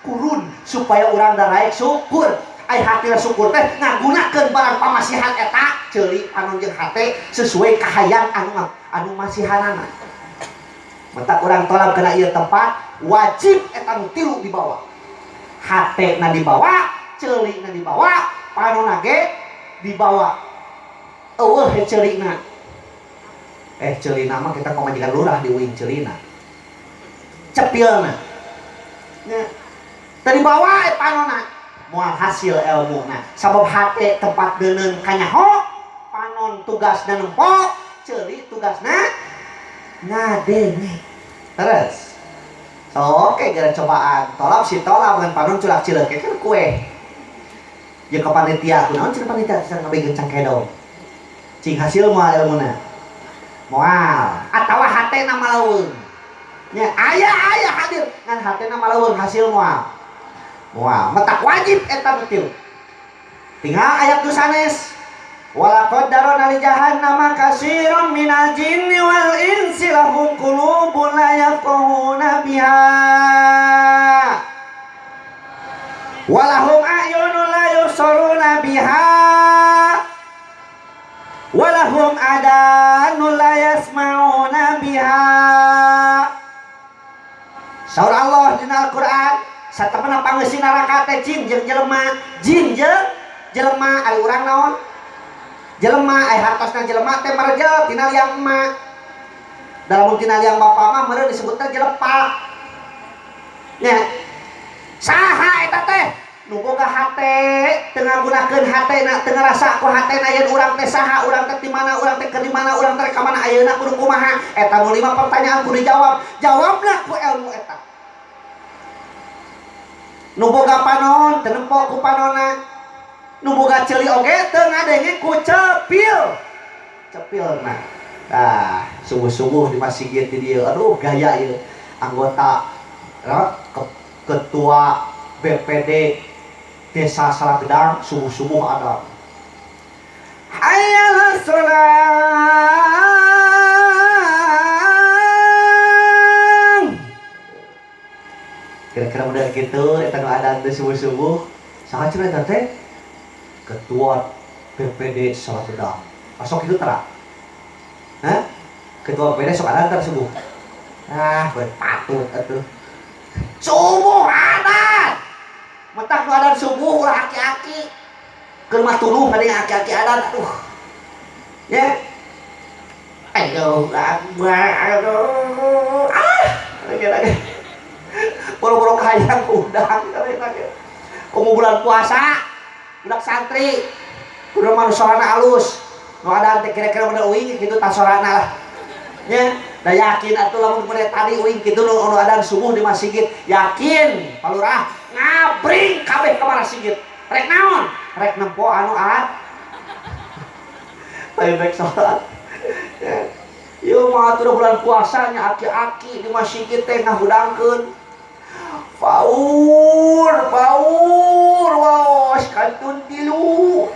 B: kurun supaya urang daraek syukur ai hati syukur teh ngagunakeun barang pamasihan eta ceuli anu jeung hate sesuai kahayang anu masihanana mentak urang tolak kana ieu tempat wajib eta nu tilu dibawa hate na dibawa ceuli na dibawa panonna ge dibawa eueuh ceulina ceulina mah kita komajikan lurah di uing ceulina cepilna nya tadi bawa panonna moal hasil ilmu nah sabab hate tempat deuneun kanyaho panon tugasna nempo ceuli tugasna ngadenge terus so oke gara cobaan tolak si tolak ngan panon culak cileuk kan kue jeung ka panitia kunaon cenah panitia cenah ngabegeun cangkedong cing hasil moal ilmuna moal atawa hatena malaweung nya aya hadir ngan hatena malaweung hasil moal metak wajib eta betul tinggal ayat tu sanes walaqad darana li jahannama katsiran minal jinni wal insi lahum qulubun la yafqahuna biha walahum a'yunun la yubsiruna biha walahum adanun la yasma'una biha. Saur Allah dina Al-Qur'an satemana pangeusina neraka teh jin jeung jelema ari urang naon jelema ai hartosna jelema teh marjel tina liang emak dalam tina liang bapa mah meureun disebutna jelepak nya saha eta teh nu boga hate teu ngagunakeun hatena teu ngarasa ku hatena yen urang teh saha urang teh di mana urang teh keur di mana urang teh ka mana ayeuna kudu kumaha eta nu 5 pertanyaan kudu dijawab jawabna ku ilmu eta nu boga panon teu nempo ku panonna nu boga ceuli oge teu ngadenge ku cepilna tah subuh-subuh di masjid di dieu aduh gaya ieu anggota ketua BPD Desa Salagedang subuh-subuh ada hayya salam kira-kira model gitu eta nu ada teh subuh-subuh saha cenah eta teh ketua BPD Salagedang masuk itu tara ketua BPD sok ada tar subuh berpatut atuh subuh adat mentak nu adat subuh ulah aki-aki keur mah tuluh ada yang aki-aki adat aduh ya aduh lagi boro-boro kayang udang komo bulan puasa budak santri udah manusorana alus nu ada teh kira-kira bener uing kitu tasorana lah nya da yakin atuh lamun bener tadi uing kitu nu ada subuh di masjid yakin palurah ngabring kabeh ka masjid rek naon rek nempo anu lain rek salat ieu mah atuh bulan puasa nya aki-aki di masjid teh ngahudangkeun Faur, waos kantun tilu.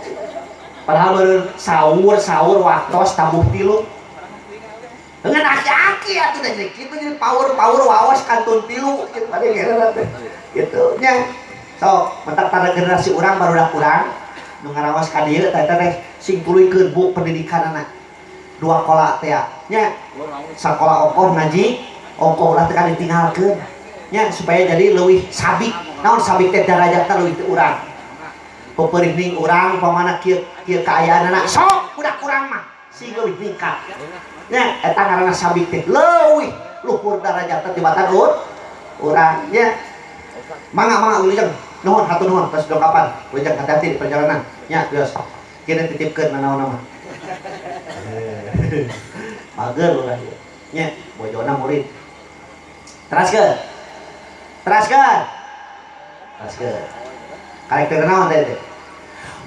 B: Padahal beureun sahur waktos tabuh tilu. Dengan aki-aki atuh teh kitu jadi power waos kantun tilu kitu ade ngeureun teh. Kitu nya. Sok, mentak pada generasi urang barudak urang nu ngaraos ka dieu teh teh sing tuluykeun bu pendidikanana. 2 kola teh nya. Sakola okoh ngaji, okoh ulah teh ka ditinggalkeun. Nya supaya jadi leuwih sabik naon sabik teh darajatna leuwih teu urang peperihning urang pamana kieu kaayaanana sok budak urang mah si leuwih ningkat nya eta ngaranna sabik teh leuwih luhur darajatna tibatan urang nya mangga ulujeng nuhun hatur nuhun tos kapan ulujeng hati-hati di perjalanan nya geus kene titipkeun nanaon mah mager ulah nya bojona murid teraskeun karakter naon teh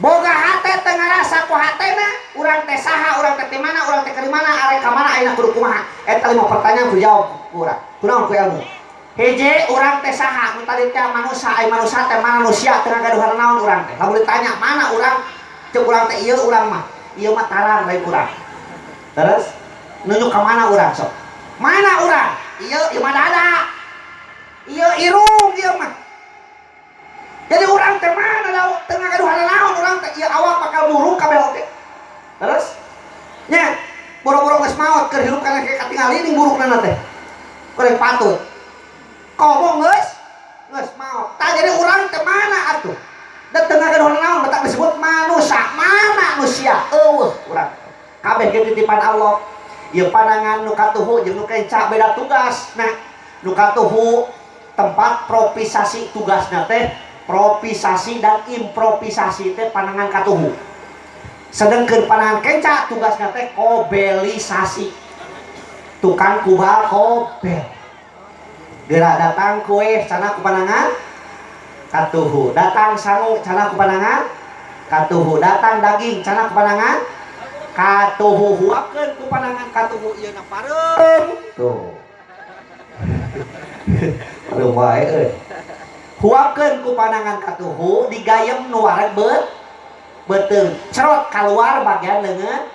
B: boga hate teu ngarasa ku hatena urang teh saha urang teh di mana urang teh keur mana arek ka mana ayeuna kudu kumaha eta 5 pertanyaan ku jawab ku urang kunaon ku ilmu hiji urang teh saha mun tadi teh manusia aya manusia teh manusia teu ngagaduhan naon urang teh lamun ditanya mana urang ceuk urang teh ieu urang mah ieu mah tarang lain urang terus nunjuk ka mana urang sok mana urang ieu mah dada ieu irung ieu mah jadi urang teh mana daun tengah gaduhan naon urang teh ieu awak bakal murung kabeh oge terus nya boro-boro geus maot keur hirup kana katingali ning burukna teh kurang patut ngomong geus maot tah jadi urang teh mana atuh da tengah gaduhan naon batak disebut manusia eueuh urang kabeh ge titipan Allah ieu panangan nu katuhu jeung nu kenca beda tugas nah nu katuhu tempat propisasi tugasna teh propisasi dan improvisasi teh panangan katuhu sedangkan panangan kenca tugasnya teh kobelisasi tukang kubal kobel gerak datang kue cana ku panangan katuhu datang sangu cana ku panangan katuhu datang daging cana ku panangan katuhu huapkeun ku panangan katuhu ieu na pareum tuh pareum wae euy huapkeun ku panangan katuhu digayem nu wareg beteung cerot keluar bagian leungeun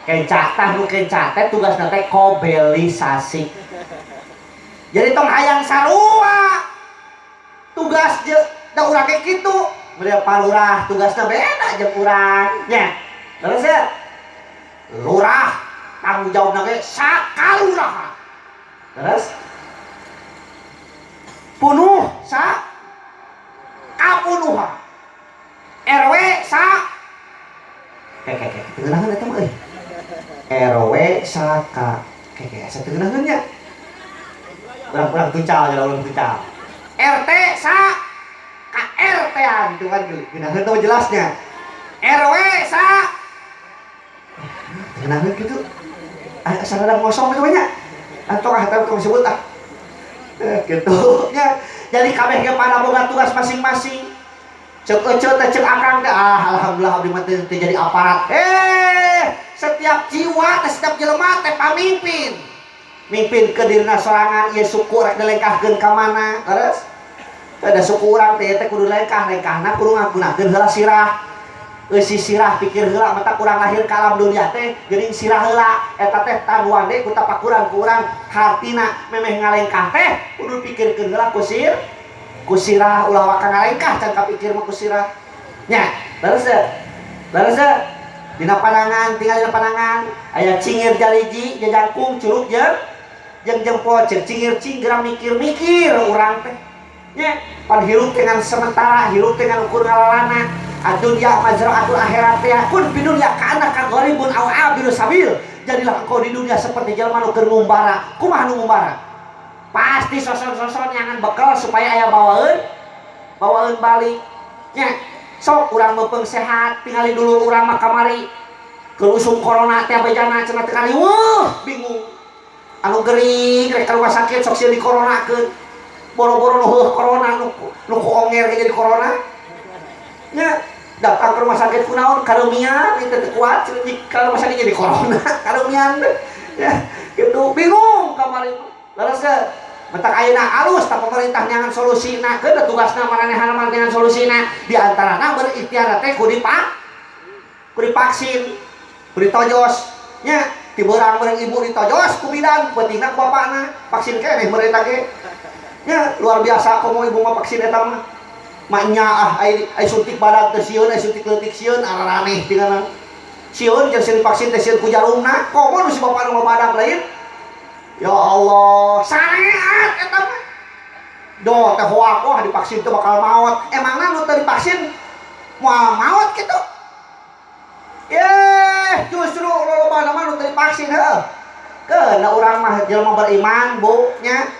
B: kenca tah nu kenca teh tugasna teh kobelisasi jadi tong hayang sarua tugas da urang ge kitu beureum palurah tugasna beda jeung urang nya terus ya lurah tanggung jawabna ge sakalurahan terus punuh kapunuhan RW teunaheun eta mah euy RW saka sateunaheun nya urang tucal ya urang tucal RT ka RT-an itu kan geunaheun teh jelasnya RW teunaheun kitu sarada ngosong teh nya atuh hateup tong sebut gitu nya jadi kabeh ge pada boga tugas masing-masing cek ece teh cek akang teh alhamdulillah abdi mah teh jadi aparat setiap jiwa teh setiap jelema teh pamimpin mimpin ke dirina sorangan ieu suku rek dilengkahkeun ka mana terus ada suku urang teh kudu lengkahna kudu ngagunakeun heula sirah eusi sirah pikir heula mata kurang lahir ka alam dunia teh geuning sirah heula eta teh tanuan deui ku tapakuran ku urang hartina memeh ngalengkah teh kudu pikirkeun heula ku sirah ulah waka ngalengkah can kapikir mah ku sirah nya leres dina panangan tinggal dina panangan aya cingir jaliji jajangkung curug jeung jempol cingir geura mikir urang teh nya pan hirup dengan sementara hirup dengan ukur ngalalana adunya mazra'atul akhirat ya kun fi dunya kana ka gharibun aw abiru sabil jadilah engkau di dunia seperti jelema nu keur ngumbara kumaha nu ngumbara pasti soson-soson nyangan bekal supaya aya bawaeun balik nya sok urang meupeng sehat tingali dulu urang mah kamari keur usum corona teh bejana cenah teu kali bingung anu gering rek ka rumah sakit sok sieun di coronakeun boro-boro nu corona nu ku onger jadi corona nya datang ke rumah sakit kunaon karumian itu kuat kalau rumah sakit jadi corona karumian ya gitu bingung kamari leres ke mentak ayeuna alus ta pemerintah nyangan solusina keun tugasna maranehan mantengan solusina di antarana berikhtiar teh ku divaksin ku ditojos nya ti beurang ibu ditojos ku bidan peutingna ku bapana vaksin keneh mereka ge nya luar biasa komo ibu mah vaksin eta mah maknya ai suntik badak teh sieun ai suntik leutik sieun araraneh tinggalna sieun jeung sieun vaksin teh sieun ku jarumna komo nu si bapa nu badak lain ya Allah sareat eta mah do teh hoak divaksin teh bakal maot emangna nu teu divaksin moal maut gitu. Justru loba nama nu teu divaksin heuh. Keuna urang mah jelema beriman, Bu, nya.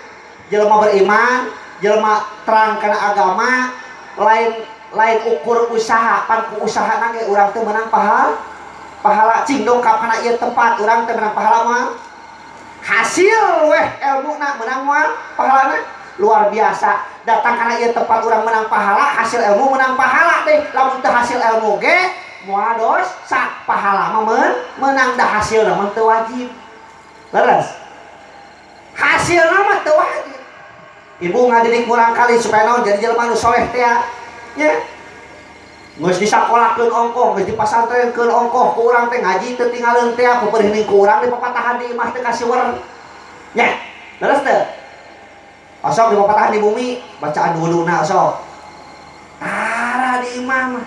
B: Jelema beriman, jelema terang kana agama, lain ukur usaha, pan ku usahana ge urang teh menang pahala cing dongkap kana ieu tempat urang teh menang pahala mah. Hasil weh ilmuna menang mah pahalana luar biasa. Datang kana ieu tempat urang menang pahala, hasil ilmu menang pahala deh. Lamun teu hasil ilmu ge moal dosa, pahala mah menang dah hasilna mah teu wajib. Leres. Hasilna mah teu wajib. Ibu ngadidik murang kali supaya naon jadi jelema nu soleh teh nya. Geus disakolakeun ongkoh, geus dipasantrenkeun ongkoh ku urang teh ngaji teu tinggalin teh peperheuning ku urang di papatahan di imah teh kasih wer. Nya. Leres teu? Osok di papatahan di bumi bacaan wuduna osok. Tara di imah mah.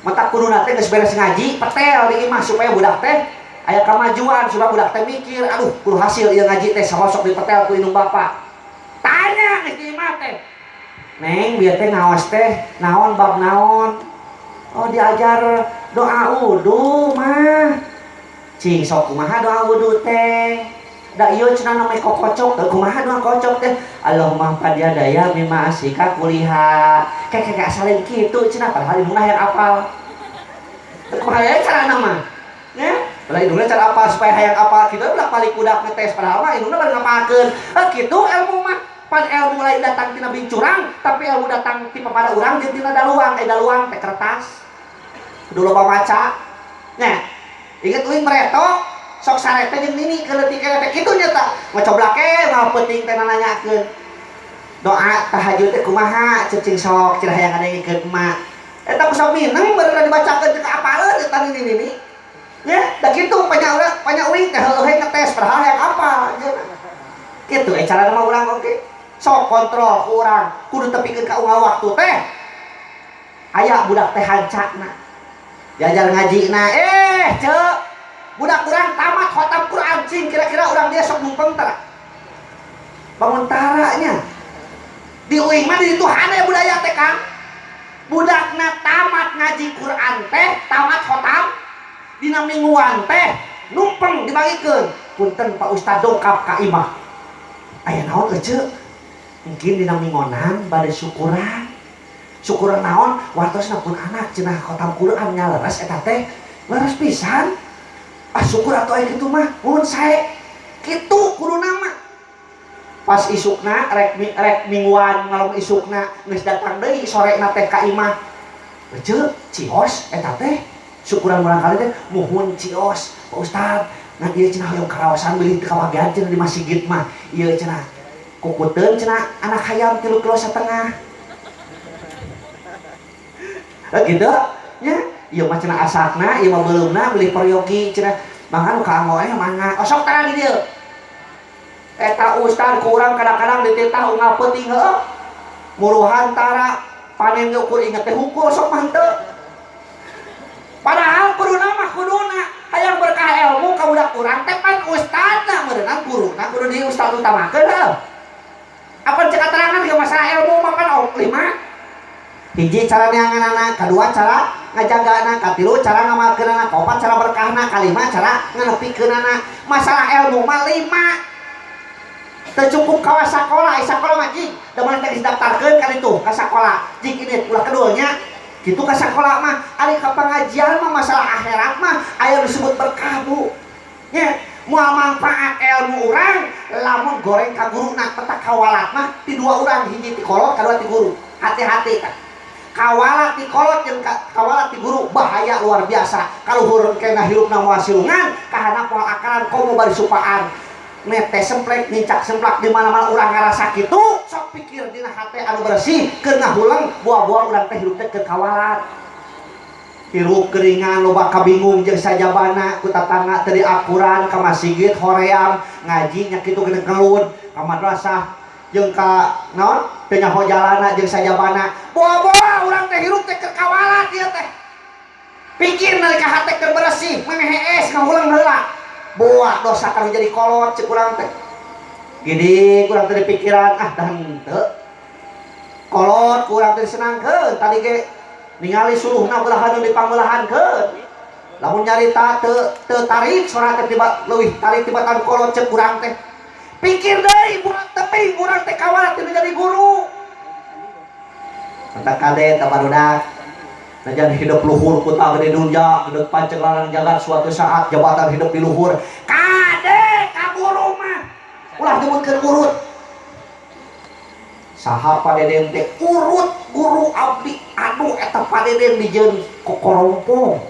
B: Mata kuduna teh geus beres ngaji, petel di imah supaya budak teh aya kamajuan, supaya budak teh mikir, aduh kudu hasil ieu ngaji teh samosok dipetel ku indung bapak. Tanya geus di imah teh. Neng bieu teh ngaos teh naon bab naon? Oh diajar doa wudu mah. Cing sok kumaha doa wudu teh? Da ieu cenah namanya kokocok, kumaha doa kocok teh? Allahumma padiyadaya mimma asika kuliha. Kayak asalin kitu cenah padahal indungna hayang apal. Kumaha ya carana mah? Nya, bala indungna cara apa supaya hayang apal kitu udah balik budak ngetes padahal mah indungna bari ngapalkeun. Kitu ilmu mah. Pan ilmu lain datang tina bincurang, tapi ilmu datang ti papada urang jeung tina daluang. Daluang teh kertas. Kudu loba maca. Nya, inget uing mereto sok sarete jeung nini keleutik teh kitu nya tah. Ngocoblake mah penting teh nanyakeun. Doa tahajud teh kumaha cicing sok cenah hayang ngadengikeun emak. Eta ku sok mineng bener dibacakeun teh kaapaleun eta nini-nini. Nya, da kitu panya uing teh heueuh ngetes padahal hayang apal. Kitu cara mah urang oge. Sok kontrol ku urang, kudu tepikeun ka unggal waktu teh. Aya budak teh hancakna. Diajar ngajina, ceuk. Budak urang tamat khatam Quran cing kira-kira urang dia sok mumpeng tara. Bangun taranya. Di uing mah di Tuhan aya budaya teh Kang. Budakna tamat ngaji Quran teh, tamat khatam dina mingguan teh numpeng dibagikeun. Punten Pak Ustad dongkap ka imah. Aya naon ceuk? Mungkin dina mingonan bade syukuran. Syukuran naon? Wartosna pun anak cenah khatam Quran nya leres eta teh. Leres pisan. Syukur atuh aya kitu mah. Mun sae kitu kuduna mah. Pas isukna rek mingguan ngalong isukna geus datang deui sorena teh ka imah. Ceuk, cios eta teh. Syukuran urang kali teh muhun cios. Pak Ustad, ngan ieu cenah hoyong karaosan beuli teu kabagian cenah di masjid mah. Ieu cenah kukuteun cenah anak hayam 3 kilo setengah. Gitu nya. Ieu mah cenah asakna, ieu mah beuleumna beli peryogi cenah. Mangga nu kaanggoe mangga. Osok tara di dieu. Eta ustad ku urang kadang-kadang dititah unggal peuting heueuh. Muruhan tara panen ge ukur inget teh hukul sok mah henteu. Padahal kuduna hayang berkah ilmu ka budak urang teh pan ustadna meureunna guruna kudu di ustad utamakeun heuh. Apa cek keterangan ke masalah ilmu mah kan 5. Hiji cara neanganana, kedua cara ngajagana, katilu cara ngamalkeunana, kaopat cara berkahna, kalima cara nganepikeunana. Masalah ilmu mah 5. Teu cukup ka sakola, sakola mah jing da mana teh didaftarkeun ka ditu ka sakola. Jing ini ulah keduanya kitu ka sakola mah ari ka pengajian mah masalah akhirat mah aya disebut berkah Bu. Nya, moal manfaat ilmu urang lamun goreng ka guruna petak kawalat mah ti 2 urang, hiji ti kolot, kadua ti guru. Hati-hati tah. Kawalat ti kolot jeung kawalat ti guru bahaya luar biasa. Kaluhur kena hirupna moal silungan, kahana moal akaran komo bari supaan. Nete semplek nincak semplak di mana-mana urang ngarasa kitu, sok pikir dina hate anu bersih keur ngahulang buah-buah urang teh hirup teh keur kawalat. Hirup keringan loba kabingung jeung sajabana ku tatangga teu diapuran ka masjid hoream ngaji nya kitu geuning keluhun ka madrasah jeung ka naon teu nyaho jalana jeung sajabana. Buah-buah urang teh hirup teh keur kawalat ieu teh. Pikir nalika hate keur bersih memehe es ngahulang heula. Boa dosa kanu jadi kolot cek urang teh. Gini kurang teh pikiran dah henteu. Kolot kurang teh senangkeun tadi ge ningali suluhna belahan di pangulahan ke lamun nyarita teu tarik sorak tiba leuwih tarik tibatan kolot cek urang teh pikir deui buat teping urang teh kawat teu jadi guru kata kade ka barudak najan hidup luhur ku tah di dunya hidup panceng larang jagat suatu saat jabatan hidup di luhur kade ka guru mah ulah nyebutkeun urut saha padeden teh urut guru abdi aduh eta padeden dijieun kokorompong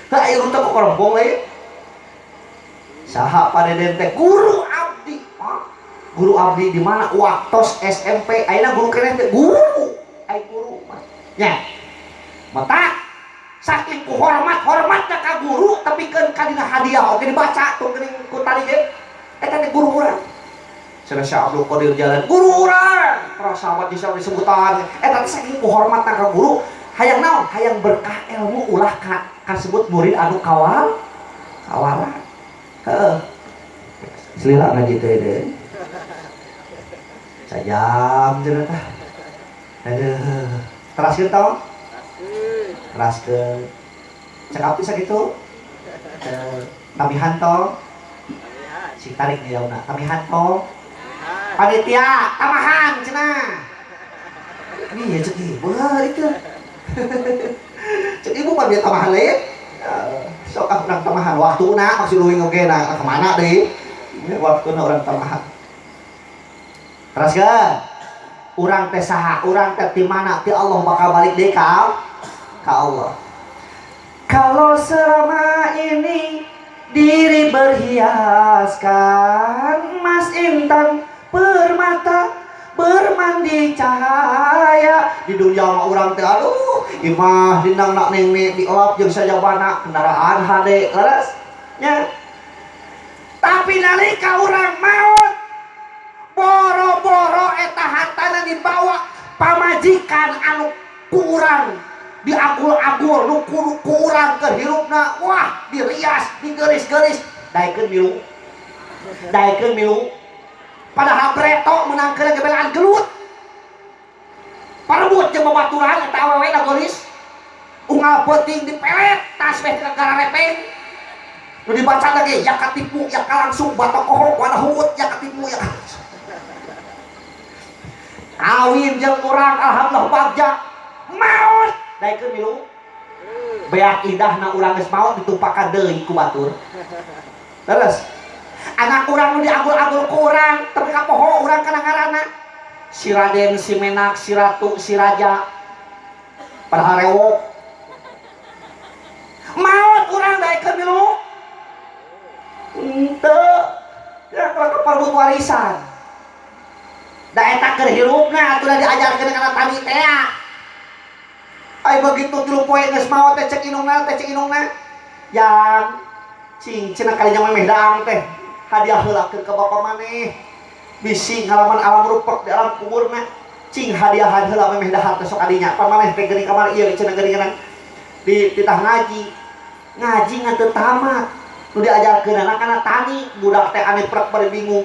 B: tah ieu teh kokorompong lain saha padeden teh guru abdi guru abdi di mana waktos SMP ayeuna guru keneh teh guru ai guru mah nya mata saking ku hormatna ka guru tapi keun kadina hadiah oge dibaca tuh geuning ku tadi ge eta teh guru urang cenah Syekh Abdul Qadir Jalan guru urang para sahabat disebutan eta saking ku hormatna ka guru hayang naon hayang berkah ilmu ulah kasebut murid anu kawalan heeh selila ngaji teh deui sajam cenah tah aduh teraskeun tong teraskeun cek abdi sakitu tamihan tong si tarik nih daunna tamihan tong panitia tamahan cenah ini ya cek ibu itu cek ibu pan dia tamahan lain sok aku nang tamahan waktu na maksud luwing oge na kemana deui waktu na orang tamahan terus ke urang teh saha urang teh ti mana ti Allah bakal balik deui ka Allah kalau selama ini diri berhiaskan mas intan permata bermandi cahaya di dunia mah urang teh aduh imah dindang nak neng dielap jeung sajabana kendaraan HD leres nya tapi nalika urang maut boro-boro eta hartana dibawa pamajikan anu ku urang diagul-agul nu kudu ku urang keur hirupna wah dirias digeris-geris daekeun milu padahal breto menangkeun gebelaan gelut parebut jeung babaturan eta awewe nagolis unggal peuting dipelet tas beh ka gararepeng nu dibaca lagi ya katipu ya langsung batok kohok wadah huut ya katipu ya kawin jeung urang alhamdulillah bagja maut daekeun milu beak indahna urang geus maot ditumpakan deui ku batur terus anak urang nu diagul-agul ku urang tapi kapoho urang kana ngaranna si Raden si Menak si Ratu si Raja padahal rewok maot urang daekeun milu henteu ya kalau parebut warisan da eta keur hirupna atuh diajarkeun kana tani teh ai begitu 3 poe geus maot teh cek inungna yang cing cenah kalinya memeh daang teh hadiah heulakeun ka bapa maneh bisi ngalaman alam rupek di alam kuburna cing hadiahan heula memeh dahar teh sok adinya pan maneh teh geuning ka mana ieu cenah geuningan di titah ngaji ngan teu tamat nu diajarkeun anak-anak tani budak teh ane prek bari bingung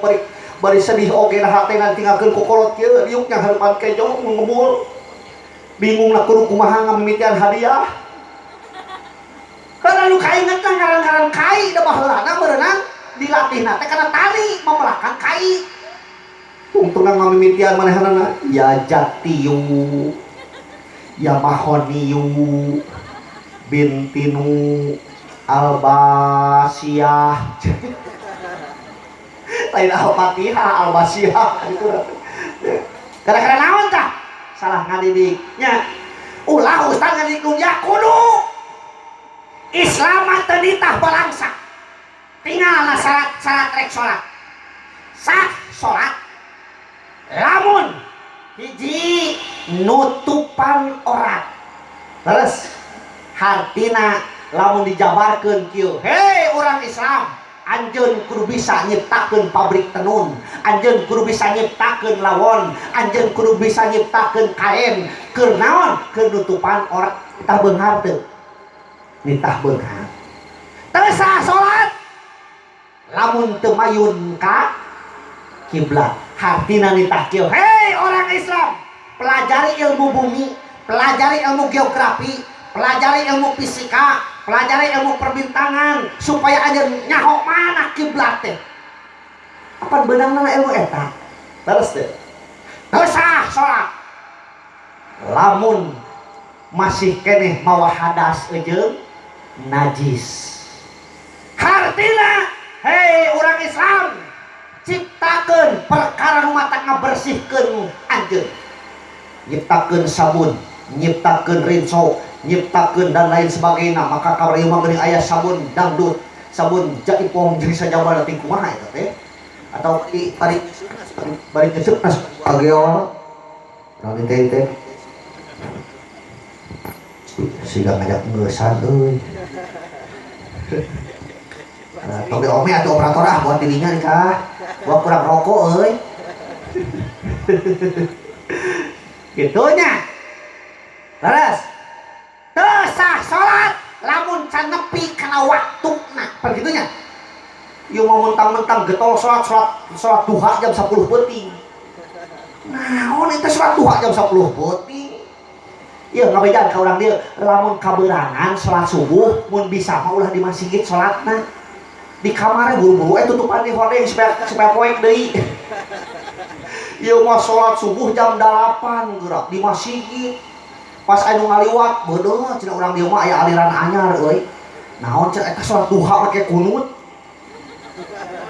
B: bari sedih oge dahar teh tinggalkeun ku kolot kieu diuk nya hareupan kejo ngebul bingung lah kudu kumaha ngamimitian hadiah karena lu kainget kan ngaran-ngaran kai da baheulana berenang dilatihna teh kana tali memelakan kai tungtungan ngamimitian manehanana ya Jatiu ya Mahoniu Bintinu Albasiyah lain Al-Fatihah Albasiyah itu kadang-kadang naon tah salah ngadidiknya ulah ustaz ngadidik ya kudu Islam teh ditah balangsa tinggalna syarat rek salat sah salat lamun hiji nutupan orat terus hartina lamun dijabarkeun kieu hei urang Islam anjeun kudu bisa nyiptakeun pabrik tenun anjeun kudu bisa nyiptakeun lawon anjeun kudu bisa nyiptakeun kain keur naon keur nutupan orat tah beunghar teu nitah beunghar terus salat lamun teu mayun ka kiblat hartina nitah kieu hei orang Islam pelajari ilmu bumi pelajari ilmu geografi, pelajari ilmu fisika, pelajari ilmu perbintangan supaya aja nyaho mana kiblat teh. Apa benangna ilmu eta? Terus teh. Sah salat. Lamun masih keneh mawa hadas jeung najis. Hartina, hei orang Islam, ciptakeun perkara nu mata ngabersihkeun anjeun. Nyiptakeun sabun, nyiptakeun rinso, nyiptakeun dan lain sebagainya. Maka kamari mah geuning aya sabun dangdut, sabun jaipong jeung sajabana teh kumaha eta teh? Atau bari nyeuseuk nas ageo. Naon teh? Siga ngajak ngeusan euy. Toge ome atuh operator buat dirinya nih kah? Gua kurang rokok euy. Gitunya. Terus teu sah salat lamun can nepi kana waktuna. Pergitunya. Ieu mau mentang-mentang getol salat duha jam 10 peuting. Naon eta salat duha jam 10 peuting? Ieu ngabejan ka urang dieu lamun kaberangan salat subuh mun bisa mah ulah di masjid salatna. Di kamarnya buru-buru tutupan di hordeng supaya poek deui. Ieu mah salat subuh jam 8 gerak di masjid. Pas anu ngaliwat beudeuh cenah urang dieu mah aya aliran anyar euy. Naon cenah eta salat duha make kunut.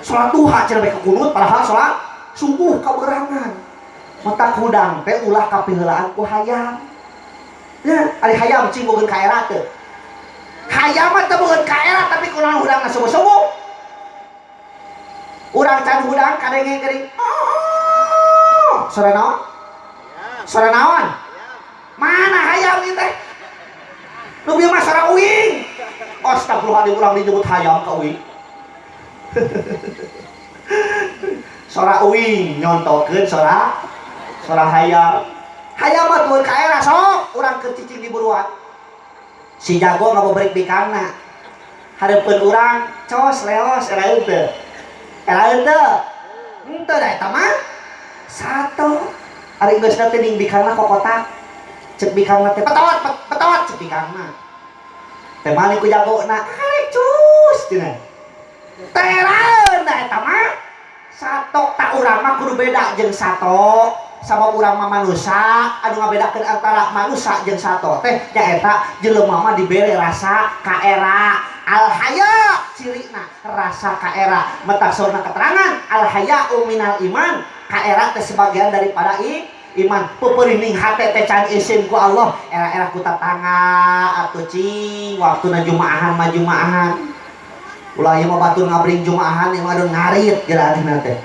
B: Salat duha cenah make kunut padahal salat subuh kaberangan. Matak hudang teh ulah kapiheulaan ku hayam. Ya, ari hayam cing bogeun ka era teu. Hayam mah teu bogeun ka era tapi kunaon hudangna subuh-subuh. Urang can hudang kadenge geuning. Oh, sore naon? Sore naon? Mana hayam ieu teh? Nu bieu mah sora uing. Astagfirullahaladzim urang disebut hayam ka uing. Sora uing nyontokeun sora hayam. Hayam mah tuh ka era sok urang keur cicing di buruan. Si jago ngabobrik bikangna. Hareupeun urang cos leos era henteu. Era henteu. Henteu da eta mah. Sato. Ari geusna teh ning bikangna kokotak. Cek bikangna teh petawat cek bikangna. Teh mali ku jagona, "Hai cus." Cenah. Teraeun da eta mah. Sato tak urang mah kudu beda jeung sato. Sabab urang mah manusia anu ngabedakeun antara manusia jeung sato teh nyaeta jelema mah dibere rasa ka era al haya cirina rasa ka era matak saurna keterangan al haya minal iman ka era teh sebagian daripada iman peupeurining hate teh can isin ku Allah era-era ku tatangga atuh cing waktuna jumaahan mah jumaahan ulah ieu mah batur ngabring jumaahan ieu mah ngarit geurang teh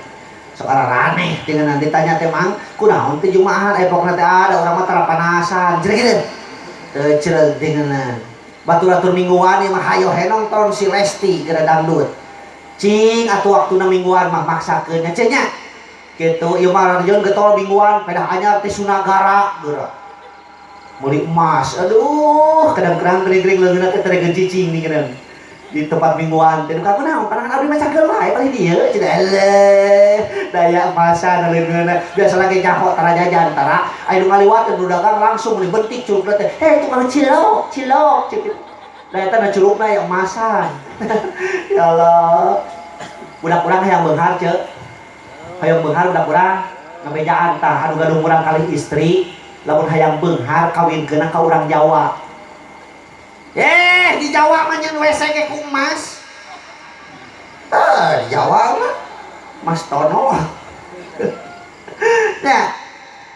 B: sekarang raneh dengan nanti tanya temang kunaon teh jumaahan epokna teh ada urang mah tara panasan cenah kitu teu dengan batur-batur mingguan ieu mah hayo henong ton si Lesti geura dangdut cing atuh waktuna mingguan mah maksakeun nya cenah kitu ieu mah rajon getol mingguan pedah anyar teh Sunagara geura meuli emas aduh kadang-kadang gering-gering leungeunna teh teu cicing nih geurang di tempat mingguan teh ka kunaon panangan abdi mah cageul wae paling dieu cenah eleh daya masa leungeunna biasa lagi nyaho tara jajan tara aya nu ngaliwat nu dagang langsung meni bentik curugna teh heh tukang cilok cik da eta na curugna yang emasan ya Allah budak urang hayang beunghar ceuk hayang beunghar budak urang ngabejaan tah anu gadung urang kalih istri lamun hayang beunghar kawinkeunna ka urang Jawa. Di Jawa mah nyen WC ge ku emas. Di Jawa mah Mas Tono. Nah,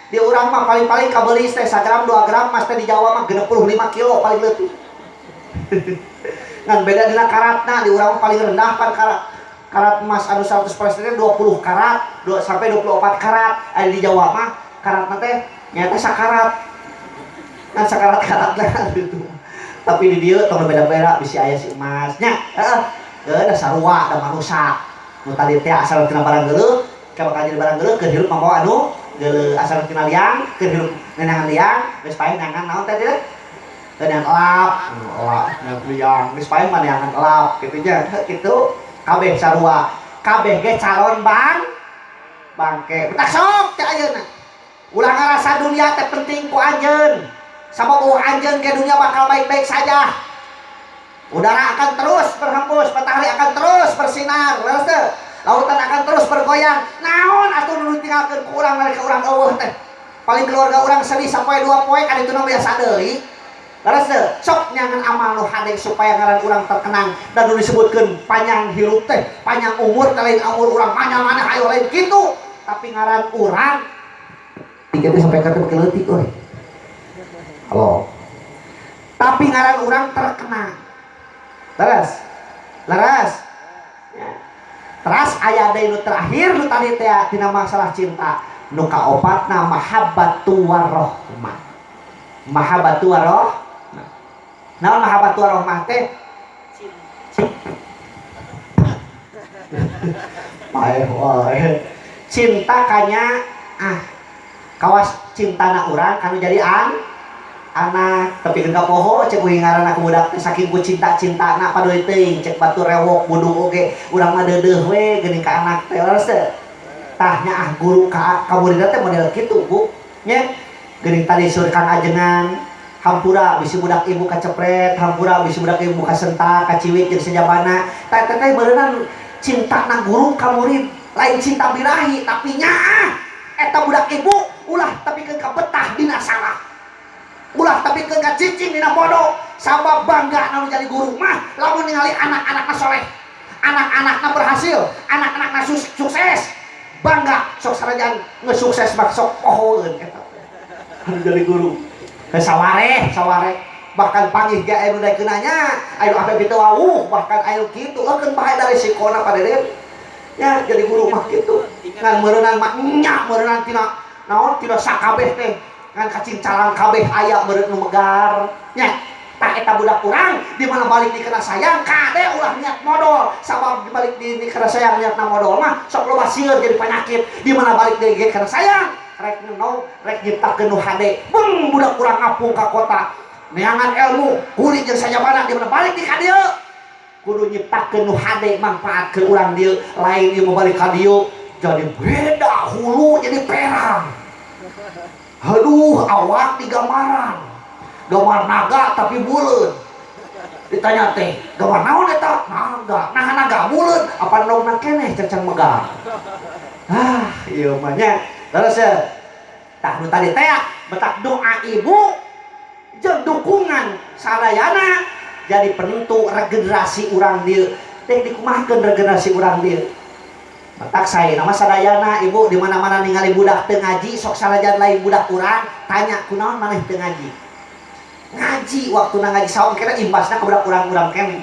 B: di urang mah paling-paling kabeli teh 1 gram 2 gram mas teh di Jawa mah 65 kilo paling leutik. Ngan beda dina karatna di urang paling rendah pan karat emas anu 100% 20 karat sampai 24 karat. Aya di Jawa mah karatna teh nyaeta sakarat. Ngan sakarat karatna gitu. Tapi di dieu tong beda-beda bisi aya si emasnya da sarua da manusa nu tadi teh asal tina barang geuleuh ka bakal jadi barang geuleuh keur hirup mangko anu geuleuh asal tina liang keur hirup nenangan liang geus paeh nangan naon teh teh nenangan elap nenangan liang geus paeh mah nenangan elap kitu nya kitu kabeh sarua kabeh ge calon bangke betak sok teh ayeuna ulah ngarasa dunia teh penting ku anjeun Sabab anjeun ke dunia bakal baik-baik saja. Udara akan terus berhembus, matahari akan terus bersinar, leres teh. Lautan akan terus bergoyang. Naon atuh nu tinggalkeun ku urang ke urang eueuh teh. Paling keluarga urang sedih sampai 2 poe kan itu nu biasa deui. Leres teh. Sok nyangan amal nu hade supaya ngaran urang terkenang dan nu disebutkeun panjang hirup teh, panjang umur teh lain umur urang maneh hayo lain kitu. Tapi ngaran urang tiga teh sampai kata keleutik euy. Halo. Tapi ngaran urang terkenang. Leres. Leres. Ya. Terus aya deui nu terakhir nu tadi teh tina masalah cinta. Nu kaopatna mahabbatu warahmah. Mahabbatu warahmah. Naon mahabbatu warahmah teh? Cinta kanya kawas cintana urang kanu jadi anak tapi gengka poho cek uing ngaranna ku budak teh saking ku cinta-cintana padoy teuing cek batu rewok budung oge urang mah deudeuh we geuning ka anak teh leres teh tah nya guru ka muridna teh model kitu Bu nya geuning tadi sur Kang Ajengan hampura bisi budak ibu kacepret hampura bisi budak ibu kasentak kaciwit jeung sajabana teh beuneuran cinta na guru ka murid lain cinta birahi tapi nya eta budak ibu ulah tapi keun kabetah dina salah ulah tapi keunggah cicing dina bodoh sabab bangga namun jadi guru mah lamun ningali anak-anakna soleh anak-anakna berhasil anak-anakna sukses bangga sok sarajan ngesukses mah sok pohoeun eta jadi guru saware bahkan panggih ge aya nu daekeunanya aya nu ape biteu wawuh bahkan aya kitu eukeun bae dari sikona padeden ya jadi guru mah kitu ngan meureunang mah nya meureunang tina naon tina sakabeh teh ngan kacincalang kabeh aya meureun nu megar nya tah eta budak urang di mana balik dikena sayang kade ulah niat modal sabab dibalik dikena sayang niatna modal mah sok loba sieun jadi penyakit di mana balik deui kena sayang rek nu rek nyiptakeun nu hade beng budak urang ngapung ka kota neangan ilmu kulit jeung sajabana di mana balik di ka dieu kudu nyiptakeun nu hade manfaatkeun urang dieu lain ieu balik ka dieu jadi beda hulu jadi perang. Aduh, awak digambaran gambar naga tapi buleun ditanya teh gambar naon eta naga buleun apa naon keneh cencang megar ieu mah nya terus tah nu tadi teh betak doa ibu jeung dukungan sadayana jadi penentu regenerasi urang dieu teh dikumahkeun regenerasi urang dieu tak saya nama sadayana ibu di mana-mana ningali budak teu ngaji sok salajan lain budak urang tanya kunaon maneh teu ngaji waktu ngaji saon kena imbasna ka budak urang-urang keneh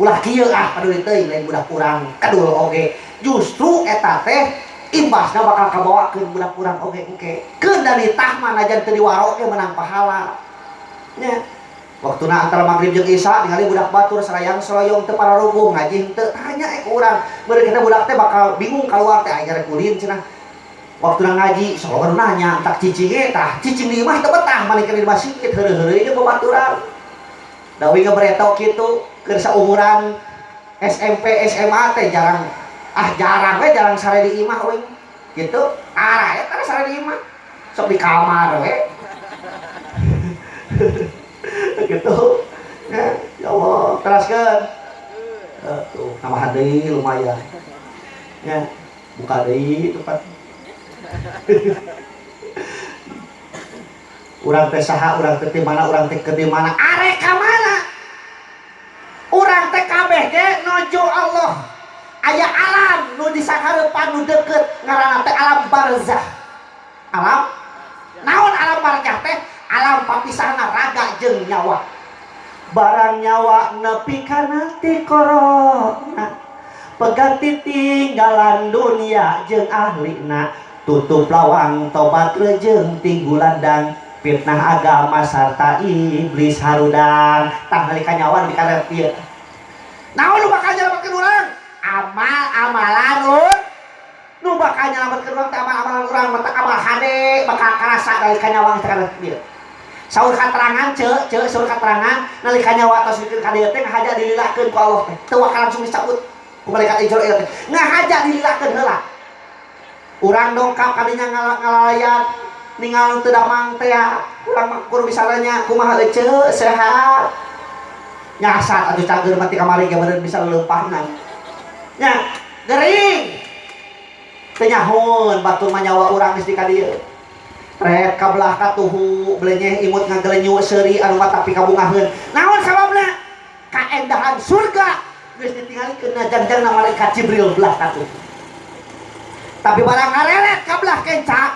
B: ulah kieu paduli teuing lain budak urang kadul oge justru eta teh imbasna bakal kabawakeun budak urang oge engke keun dari tah manajan teu diwaro ge menang pahala nya waktuna antara maghrib jeung isya ningali budak batur sarayang soroyong teu pararuguh ngaji henteu tanya ku urang beureuh kita budak teh bakal bingung kaluar teh aya rek ulin cenah waktuna ngaji sok baru nanya tak cicing tah cicing di imah teu betah mani keur di masjid heureuh-heureuh jeung babaturan da uing ngabereto kitu keur saumuran SMP SMA teh jarang sare di imah uing kitu eta sare di imah sok di kamar we gitu ya Allah teraskan tuh nama deui lumayan ya buka deui tempat urang teh saha urang teh di mana urang teh keur di mana arek ka mana urang teh kabeh ge nuju Allah aya alam nu di sahareupan nu deukeut ngaranna teh alam barzah alam naon alam barzah teh alam papisahna raga jeung nyawa barang nyawa nepi kana ti korona pegati tinggalan dunia jeung ahlina tutup lawang tobat rejeung ti gulandang fitnah agama sarta iblis harudang tah nalika nyawa nepi kana ieu naon nu bakal nyelametkeun urang amalan nu bakal nyelametkeun urang teh amalan urang mata amal hade bakal karasa nalika nyawa teh kana ieu saur katerangan saur katerangan nalika nyawa tos dikeun ka dieu teh ngahaja dililahkeun ku Allah teh teu bakal langsung dicabut ku malaikat Israil teh ngahaja dililahkeun heula urang dongkap ka dinya ngalayan Ningal teu damang teh ya. Urang mah kudu misalnya kumaha ece sehat. Nyasar atuh cager mati kamari ge bener bisa leumpahna. Nya gering. Teu nyahun batur mah nyawa urang geus di ka dieu. Rek kabelah katuhu belenyeh imut ngagelenyu seuri anu mah tapi kabungaheun. Naon sababna? Kaendahan surga geus ditinggalikeun jangjangna malaikat Jibril belah katuh. Tapi barang ngarelet kabelah kenca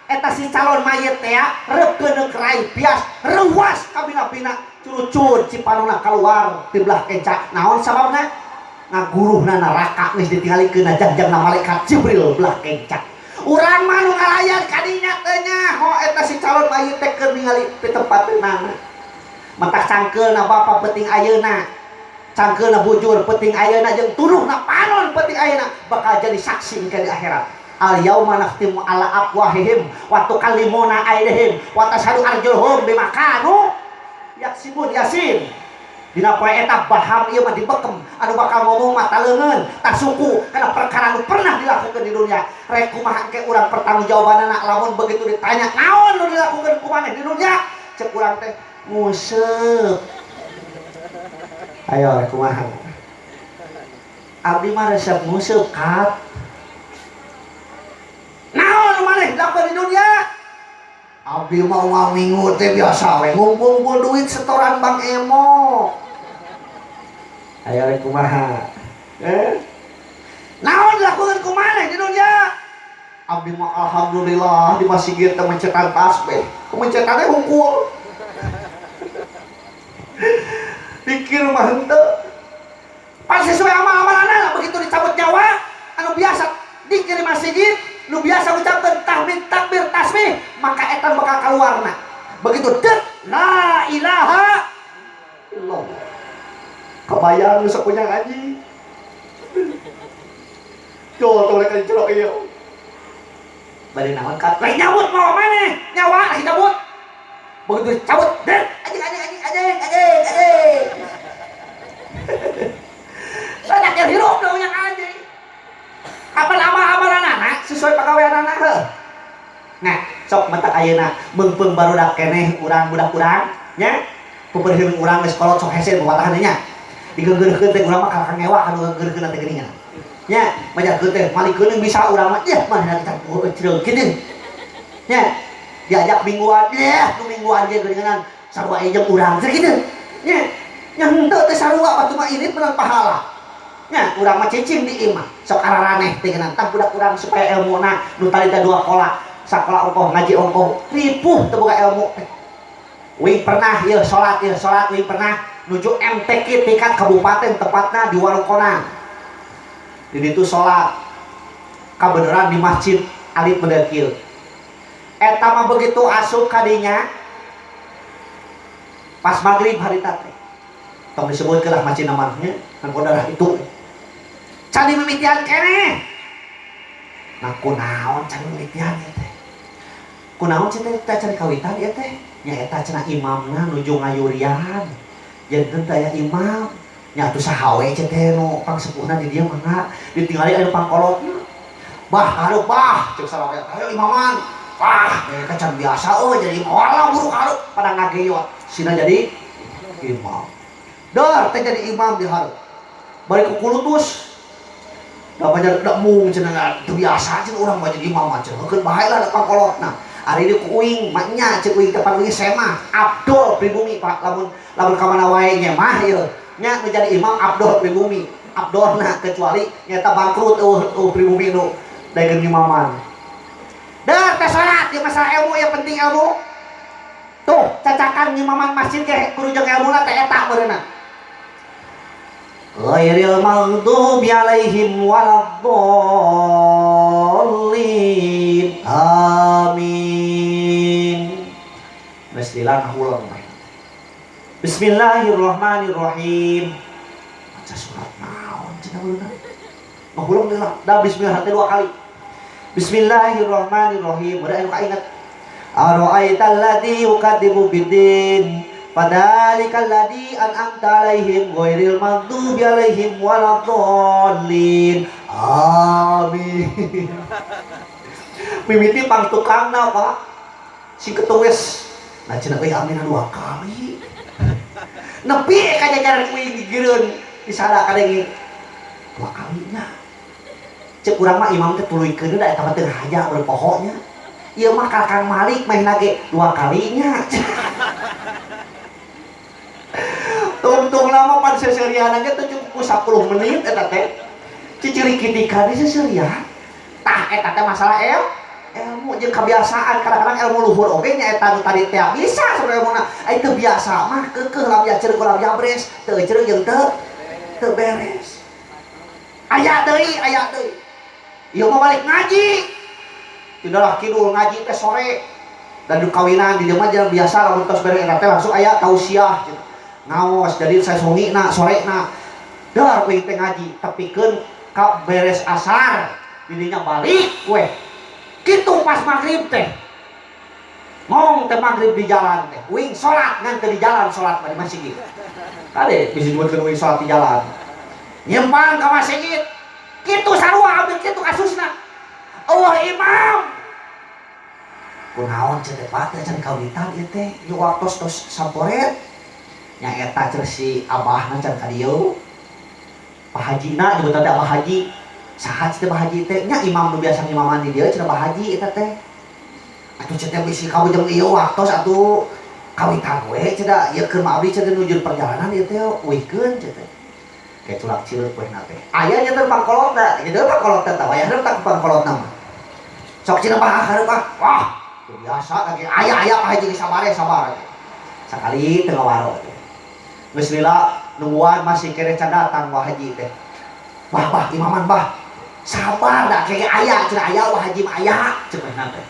B: eta si calon mayit teh reukeun kerai bias reuwas kabina-bina curucun cipanuna keluar ti belah kenca. Naon sababna? Ngaguruhna neraka geus ditinggalikeun jangjangna malaikat Jibril belah kenca. Urang mah nu ngalayan kadinya teh nya ho eta si calon mayit teh keur ningali di tempat teunana. Matak cangkeulna bapa penting ayeuna. Cangkeulna bujur penting ayeuna jeung tuduhna panon penting ayeuna bakal jadi saksi di akhirat. Al yauma nakhtimu ala afwahihim wa tukallimuna aydihim wa tashhadu arjuluhum bima kanu yaksibun. Yasin dina poe eta baham ieu mah dibekem anu bakal ngomong mah taleungeun tah suku kana perkara nu pernah dilakukeun di dunia. Rek kumaha ke urang pertanggungjawabanna lamun begitu ditanya naon nu dilakukeun ku maneh di dunia cek urang teh nguseup. Ayo rek kumaha abdi mah resep nguseup kat. Naon nu maneh dilakukeun di dunia? Abdi mau ngaminggu teh biasa we ngumpul duit setoran Bang Emo. Ayo rek kumaha? Naon dilakukeun ku maneh di dunia? Abdi mah alhamdulillah di masjid teh mencetan tasbih. Kemencetannya hungkul. Pikir mah henteu. Pas sesuai amal-amalanna begitu dicabut nyawa anu biasa dikirim masjid nu biasa ucapkeun tahmid takbir tasbih maka etan bakal kaluarna begitu dek la ilaha illallah kebayang nu sok punya ngaji jol toleh ka jerok ieu bari naon kat lain nyabut mau maneh nyawa lagi cabut begitu cabut dek anjing banyak yang hirup dong yang anjing apa amal-amalan anak sesuai pagawean anak heuh. Nah, sok mentak ayeuna meungpeung barudak keneh urang budak urang nya. Pupeurheun urang geus kolot sok hese babatahan nya. Digeugeurkeun teh urang mah kakak ngewa anu ngeugeurkeun teh geuningan. Nya, majakeun teh malikeun bisa urang mah yah mah kita cireug kitu. Nya, diajak mingguan yah nu mingguan ge geuningan sarua jeung urang teh kitu. Nya, nya henteu teh sarua batu mah irit menang pahala. Nya urang mah cicing di imah sok araraneh teh nantang budak urang supaya ilmuna nu talita dua kola sakola ongkoh ngaji ongkoh ripuh teu boga ilmu wing pernah ieu salat wing pernah nuju MTQ tingkat kabupaten tepatna di Warung Konang di ditu salat kabeneran di masjid Alit Mendekil eta mah begitu asup kadinya pas maghrib harita teh tong disebutkeun lah masjid namanya nang daerah itu candi mimitian keneh. Nah kunaon candi mimitian ya teh? Kunaon cenah teh candi kawitan ya teh? Nya eta cenah imamna nuju ngayurian. Janten teh aya imam. Nya atuh saha we cenah nu pangsepuhna di dieu mangga ditinggali anu pangkolotna. Bah hareup bah ceuk sarawet. Ayo imaman. Wah, ka can biasa jadi imam. Walah buru hareup pada ngageyot. Sina jadi imam. Dar teh jadi imam di hareup. Bari ku kulutus da banyak da mung cenah teu biasa cenah urang mah jadi imam cenah heukeun bae lah da pangkolotna ari di ku uing maknya ceuk uing depan uing sema Abdul pribumi Pak lamun ka mana wae nya mah ieu nya nu jadi imam Abdul pribumi Abdulna kecuali nyata bangkrut pribumi nu daegeun imaman dar teh salat ieu masalah ilmu yang penting ilmu tuh cacakan imaman masjid ge kudu jeung ilmuna teh eta beureuna ghairil maghdubi alaihim waladdallin amin. Bismillahirrahmanirrahim. Baca surat naon cenah beulna mahulung da bismillah teh 2 kali. Bismillahirrahmanirrahim. Udah anu kainget ara'aital ladzi yukadzibu biddin fadzalikal ladzi an'amta alaihim ghairil maghdubi alaihim waladdallin amin. Mimiti pang tukangna Pak si ketuwes nah cenah euy amina 2 kali nepi ka jajaran uing digireun disada kadang 2 kalinya cek urang mah imam teh tuluykeun da eta mah teu haja urang pohonnya ieu mah Kakang Malik main lagi 2 kalinya tungtung lama pan seserian ge teh cukup 10 menit eta teh ciciri kitika di seserian tah eta teh masalah ilmu jeung kebiasaan kadang-kadang ilmu luhur oge nya eta nu tadi teh bisa sebenarnya ilmuna ai teu biasa mah keukeuh lam ceureuh ulah jabres teu ceureuh jeung teu beres aya deui ieu mah balik ngaji tidaklah kidul ngaji teh sore dan di kawinan di dieu mah biasa lamun tos beres eta teh langsung aya tausiah gitu ngaos jadi saya songina sorena dar kuing teh ngaji tepikeun ka beres asar didinya balik weh kitu pas maghrib teh ngong teh maghrib di jalan teh wing salat ngan teu di jalan salat di masjid kade bisa dibuatkeun wing salat di jalan nyempang ka masjid kitu sarua ambil kitu kasusna Allah imam kunaon cenah Pak teh can kawitan ieu teh ieu waktos tos saporet nya eta ceuk si abahna can ka dieu Pak Hajina nyebutan teh Abah Haji saha cenah Pak Haji teh nya imam nu biasa ngimaman di dieu cenah Pak Haji eta teh atuh cenah bisi kawujeng ieu waktos atuh kawitan we cenah ieu keur abdi cenah nuju perjalanan ieu teh uihkeun cenah kayak tulak cileuk we na teh aya nya teh pangkolotna gitu pangkolotna tah aya teh pangkolotna mah sok cenah Pak hareup ah wah biasa lagi aya Pak Haji sabare sabar sakali teu ngawaro geus lila nungguan masih kere can datang Pak Haji teh bah imaman bah sabar dah kayak aya cenah aya Wah Haji mah aya cenah teh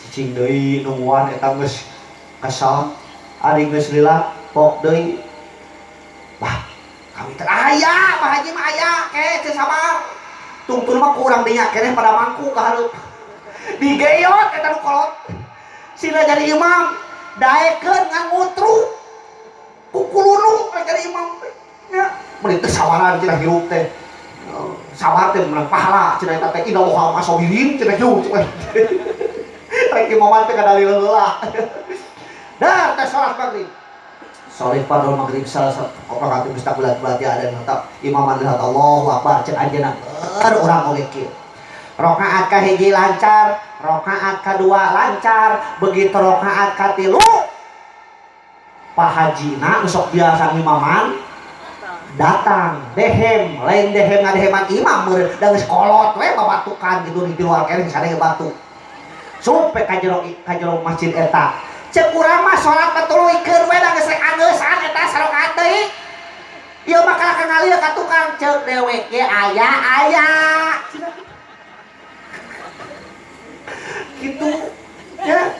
B: cicing deui nungguan eta geus kesal ari geus lila pok deui bah kami teh aya Wah Haji mah aya teu sabar tungtun mah kurang dinya keneh pada mangku ka hareup digeyot eta nu kolot sila jadi imam daekeun ngan ngutru kukulunu jadi imam nya meuli teu sabaran cenah hirup teh sabar teh menang pahala cenah eta teh inna Allaha masabirin cenah ju cenah rek imaman teh kadali leula dar teh salat maghrib sore padahal maghrib salah satu rakaat geus tak bulat-bulat ya ada tetap imaman lihat Allahu akbar cek anjeunna urang oge kieu rakaat kahiji lancar rakaat kadua lancar begitu rakaat katilu Pak Hajina nu sok biasa ngimaman datang dehem lain dehem ngadeheman imam meureun da geus kolot we babatukan gitu di luar keneh sadaya batu sampai ka jero masjid eta cek urang mah salat patuluykeun we da geus rek angeusan eta sarakaat deui ieu mah kana ngalieu ka tukang ceuk dewek ge aya gitu ya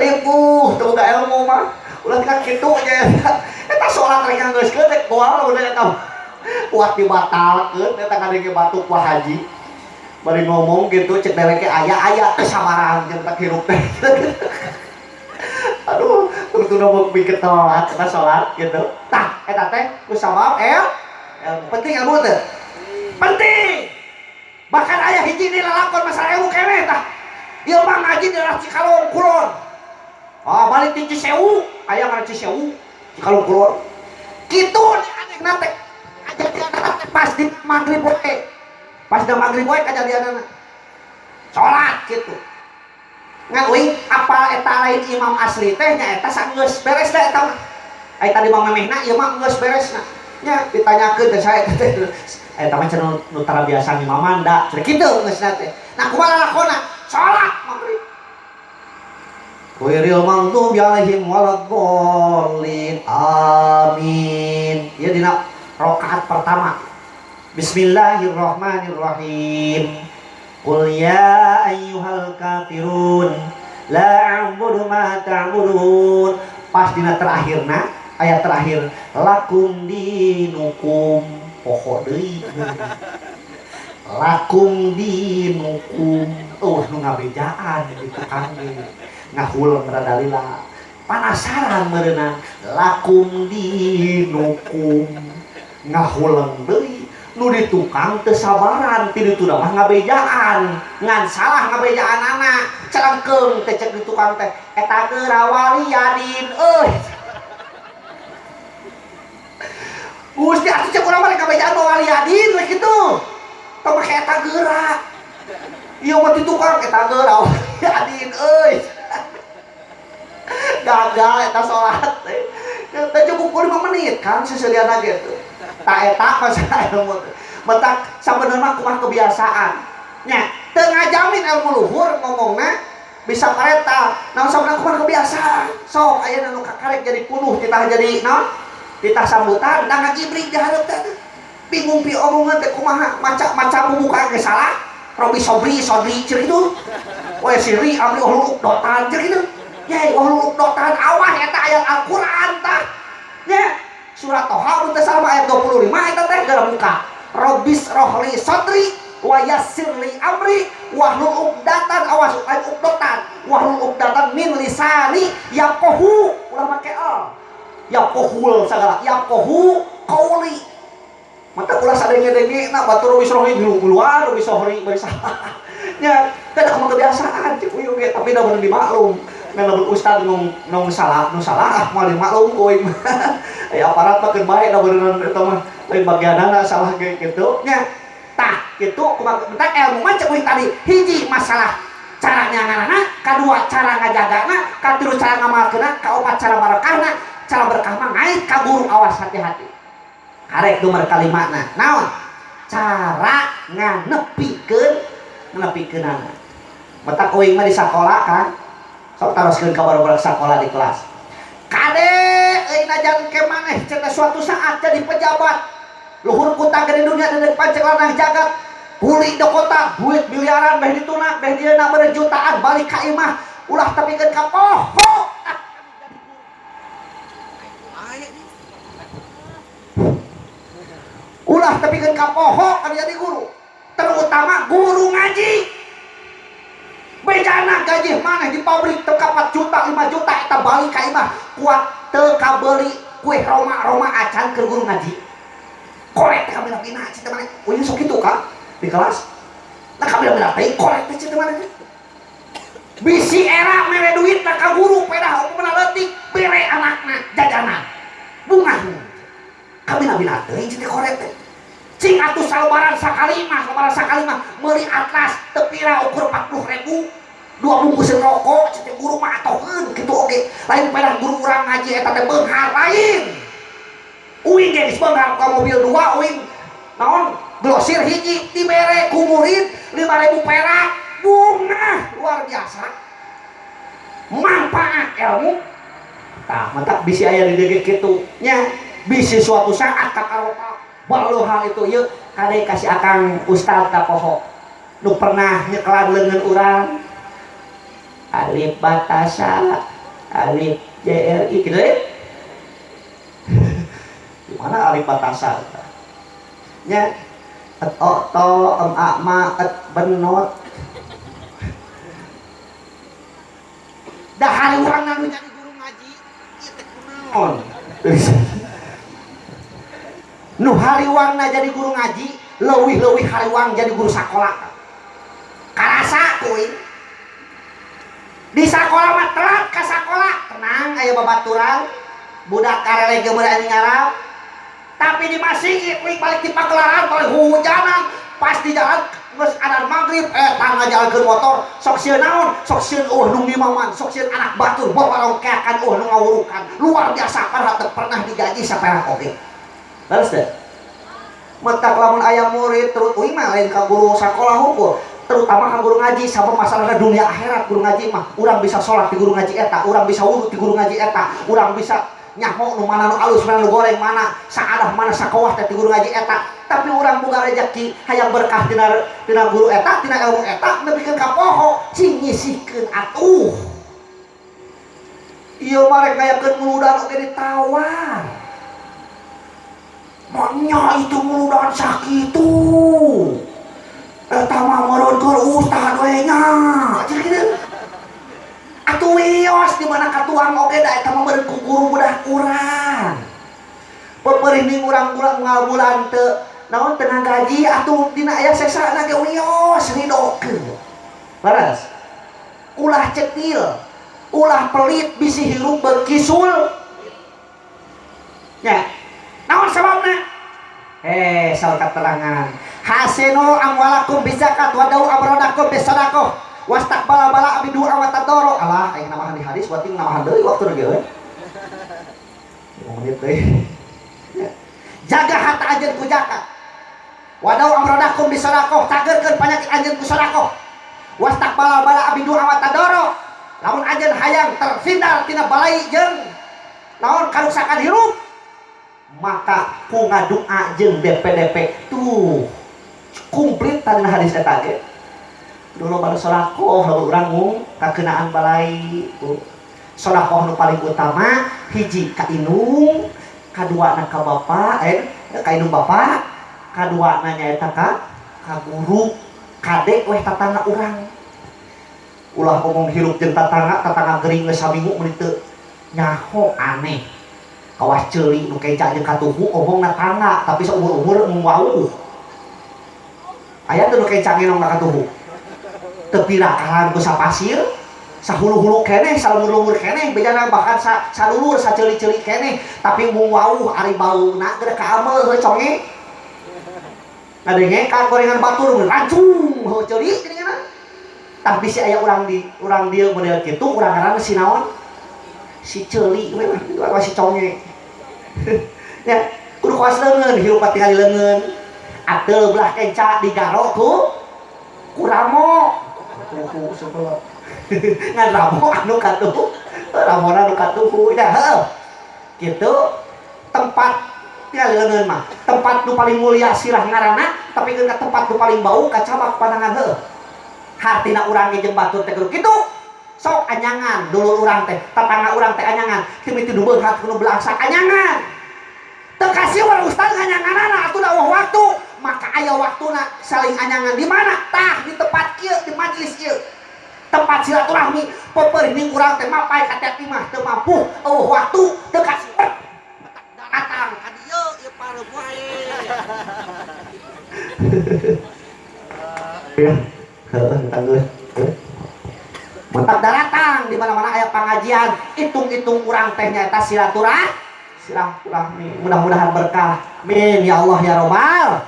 B: ripuh teu boga ilmu mah ulah kan kitu nya eta salat rek nganggeuskeun rek moal udah eta kuat dibatalkeun eta ngadenge batuk Wah Haji bari ngomong gitu cek dewek aya kesabaran jeung tak hirup teh aduh tungtuna mau bikin telat eta salat gitu tah eta teh ku sabab penting ilmu teh penting bahkan aya hiji ni lalakon masalah ilmu keneh tah ieu mah ngaji di daerah Cikalong Kulon balik di Cisewu aya ngaran Cisewu Cikalong Kulon kitu anehna teh kejadianna teh pas di maghrib we pas di maghrib we kejadianna salat kitu ngan uing apal eta lain imam asli teh nya eta sageus beres da eta mah ai tadi mah memehna ieu mah geus beresna nya ditanyakeun teh saya teh eta mah cenah nu tara biasa ngimaman da cenah kitu geusna teh nah kumaha lakona salat maghrib Wairil maghdubi alaihim waladdallin amin ieu dina rakaat pertama Bismillahirrahmanirrahim Qul ya ayyuhal kafirun la a'budu ma ta'budun pas dina terakhirna ayat terakhir lakum dinukum pokok deui lakum dinukum nu ngabejaan di tukang ngahuleung rada lila panasaran meureunna lakum dinukum ngahuleung deui nu di tukang teu sabaran ti ditu mah ngabejaan ngan salah ngabejaan anak celengkeung teh cek di tukang teh eta geura Waliadin euy Gusti atuh cek urang mah ngabejaan Waliadin we kitu tong make eta geura ieu mah di tukang eta geura Waliadin euy gagal eta salat teh cukup 5 menit kan seseliana gitu tak etak masalah ilmu mentak sebenarnya kumaha kebiasaan nya teu ngajamin ilmu luhur ngomongna bisa pareta naon sebenarnya kumaha kebiasaan sok aya nu kakarek jadi punuh titah jadi naon titah sambutan da ngajibrik di hareup teh bingung pi omongan teh kumaha maca muka ge salah Robi Sodri ceu kitu we siri amri uluk dotan ceu kitu ye uluk dotan awas eta ayat Al-Qur'an tah nya surat Toha mun teu salah ayat 25 eta teh geura muka Robis rohli sodri wa yassirli amri wahlul uqdatan awas lain uqdatan wahlul uqdatan min lisani yaqahu ulah make al yaqahul sagala yaqahu qauli mata ulah sadenge-dengena batur wis rohli duluan wis rohli bari salah nya kada kumaha kebiasaan cik uyuh ge tapi da bener dimaklum ngan ustad nong salah moal dimaklum ku aya aparat mah keur bae da beneran eta mah lain bagianana salah ge kitu nya tah kitu kumaha entak ilmu mah cek tadi hiji masalah cara nyangarana kadua cara ngajagana katilu cara ngamalkeunna kaopat cara barakahna cara berkah mah ngait ka guru awas hati-hati karek nomor kalimatna naon cara nganepikeun anak mata koing mah di sakola kan sok taroskeun ka baru sakola di kelas kade euy najan ke maneh cenah suatu saat jadi pejabat luhur kutang di dunia dan depan cek lanang jagat kuli di kota duit miliaran beh dituna beh dieuna bener jutaan balik ka imah ulah tepikeun ka poho ulah tepikeun ka poho kan jadi guru terutama guru ngaji bejana gaji mana di pabrik teu 4 juta 5 juta eta balik ka imah kuat teu kabeuli kue Roma acan keur guru ngaji korek teh kabina-bina cita mana uyuh sok kitu ka di kelas nah kabina-bina teh korek teh cita mana bisi era mere duit ka guru pedah hukumna leutik bere anakna jajanan bunga kabina-bina teh cita korek teh cing atuh salebaran sakali mah meuli atlas teu pira ukur 40.000 2 bungkusan rokok cete guru mah atoheun kitu oge lain pedah guru urang ngaji eta teh beunghar lain uing geus beunghar ka mobil 2 uing naon glosir hiji dibere ku murid 5.000 perak bunga luar biasa manfaat ilmu tah mantap bisi aya di dieu kitu nya bisi suatu saat kakaropa baru hal itu yuk kade kasih akang ustad ka poho nu pernah nyekelan leungeun urang alif batasa alif JRI gitu ya gimana alif batasa nya et okto akma et benot dah hari urang nu jadi guru ngaji ieu teh kunaon nu hariwangna jadi guru ngaji leuwih hariwang jadi guru sakola karasa kuy di sakola mah telat ka sakola tenang aya babaturan budak karele ge beurang ngarap tapi di masjid kuy balik di pagelaran balik hujanan pas di jalan geus adzan magrib tang ngajalkeun motor sok sieun naon sok sieun nu ngimaman sok sieun anak batur bawa rongkeakan nu ngawurukan luar biasa padahal teu pernah digaji saperak oge leres teh mentak lamun aya murid terus uing mah lain ka guru sakola hukum terutama ka guru ngaji sabab masalah dunia akhirat guru ngaji mah urang bisa sholat di guru ngaji eta urang bisa wudu di guru ngaji eta urang bisa nyaho nu mana nu alus mana nu goreng mana saadah mana sakawah teh di guru ngaji eta tapi urang boga rezeki hayang berkah tina guru eta tina ilmu eta nepikeun ka poho cing nyisihkeun atuh ieu mah rek ngayakeun muludan oge ditawar maknya itu muludan sakitu eta mah meureun keur ustad we nya cik kitu atuh wios di mana katuang oge da eta mah meureun ku guru budak urang peperih ning urang ngabulan teu naon tengah gaji atuh dina aya sesana ge wios ridokeun. Laras. Ulah cetil, ulah pelit bisi hirup berkisul. Ya. Naon sababna? Saur keterangan. Hasinu amwalakum bizakat wa dau amradakum bisadaqah. Wastaqbala bala abidu awatadoro. Alah aing namahan di hadis wating namahan deui waktu ge we. Menit deui. Jaga harta anjeun ku zakat. Wa dau amradakum bisadaqah. Cagerkeun panyakit anjeun ku sadaqah. Wastaqbala bala abidu awatadoro. Lamun anjeun hayang terhindar tina balai jeung naon karuksakan hirup, maka ku ngadoa jeung DP tuh komplit tan hadis eta ge. Dulu baru sedekah lamun urang mung kakeunaan balai. Sedekah nu paling utama hiji ka indung, kaduana ka bapa, ka indung bapa, kaduana nyaeta ka guru, kade weh tatangga urang. Ulah ngomong hirup jeung tatangga gering geus saminggu mun teu nyaho aneh. Kawas ceuli nu keca jeung katuhu omongna tangga tapi saumur-umur mung wauh. Aya teu nu keca ngenong ka katuhu. Teu pirahan ku sapasir, sahulu-hulu keneh, salumur-lumur keneh, bejana bahkan salulur saceuli-ceuli keneh, tapi mung wauh ari bauna geura kaamel heuh conge. Ngadenge ka gorengan batur rancung heuh ceuli geuningan. Tapi si aya urang dieu model kitu, urang ngaranna si naon? Si ceuli we mah si conge. Ya, kudu kuas leungeun, hirup tingali leungeun. Ateul belah kenca digaro ku ramo. Tuhu sebelah. Ngan ramo anu katuh. Ramona anu katuh dah heuh. Kitu tempat tingali leungeun mah. Tempat nu paling mulia sirah ngaranna, tapi geus tempat nu paling bau kacabak pandangan heuh. Hartina urang ge jeung batur teh kudu kitu. Sok anyangan dulur urang teh, tatangga urang teh anyangan, timiti nu beunghak nu belangsak anyangan. Teu kasih urang ustaz anyanganana atuh da waktu, maka aya waktuna saling anyangan di mana? Tah di tempat kieu, di majelis kieu. Tempat silaturahmi, peperinding urang teh mapai ka teh imah teu mampu, waktu teu kasih datang ka dieu ieu pareup wae. Heeh, tanggeus. Mentak datang di mana-mana aya pengajian, hitung-hitung urang teh nyaeta silaturahmi. Mudah-mudahan berkah. Amin ya Allah ya Rabbal.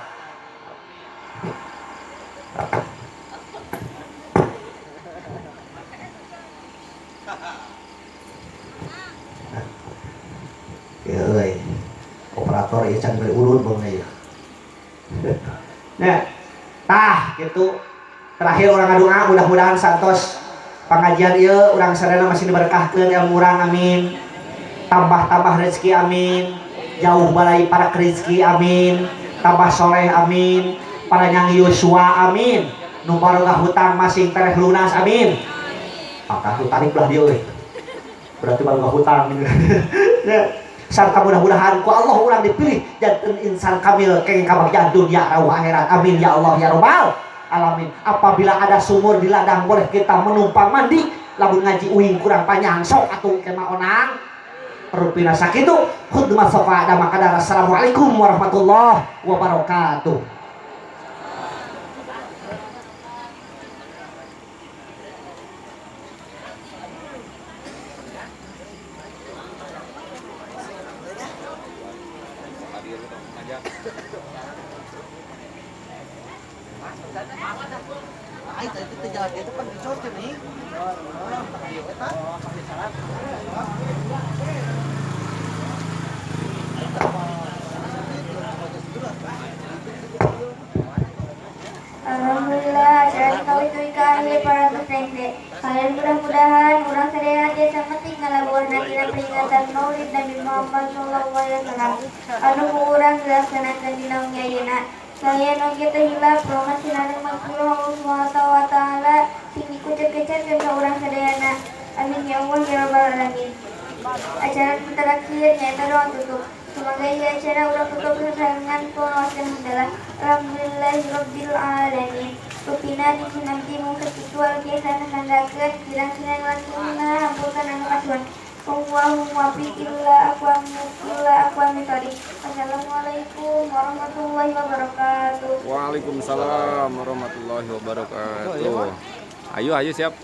B: Ya euy. Operator ieu can beri urut beung ieu. Nah, tah gitu. Terakhir urang ngadoa mudah-mudahan santos pengajian ieu urang sadayana masih diberkahkeun ilmu urang amin. Tambah-tambah rezeki amin. Jauh balai para rezeki amin. Tambah soleh amin. Para nyang Yosua amin. Nu barokah hutang masing tereh lunas amin. Maka hutang belah dia euy. Berarti barokah hutang. Sarta mudah-mudahan ku Allah urang dipilih janten insan kamil kenging kabagjaan dunia rawa akhirat amin ya Allah ya Rabbal alamin. Apabila ada sumur di ladang boleh kita menumpang mandi, lamun ngaji uing kurang panjang sok atuh kema onang rupina sakitu khudmah safa ada makadar. Assalamualaikum warahmatullahi wabarakatuh.
C: Alhamdulillah, acara kawin tuika ahli para peserta. Kalian mudah-mudahan urang sadaya jasa penting ngalabuhan dina peringatan Maulid Nabi Muhammad sallallahu alaihi wasallam. Anu urang dilaksanakeun dina ayeuna. Saya oge teh hilaf roman sinareng magpuluh Allah Subhanahu wa taala sing dikucep-kecep ka urang sadayana. Amin ya Allah ya rabbal alamin. Acara terakhir nyaeta doa tutup. Semoga ia acara urang tutup dengan pengawasan adalah alhamdulillahirabbil alamin. Rupina disunamti mungkin ritual biasa handakeun kirang-kirang langsungna hampurkan anu kasuhan. Wallahu muwaffiq illa aqwamit thoriq. Wassalamualaikum warahmatullahi wabarakatuh.
D: Waalaikumsalam warahmatullahi wabarakatuh. Ayo siap.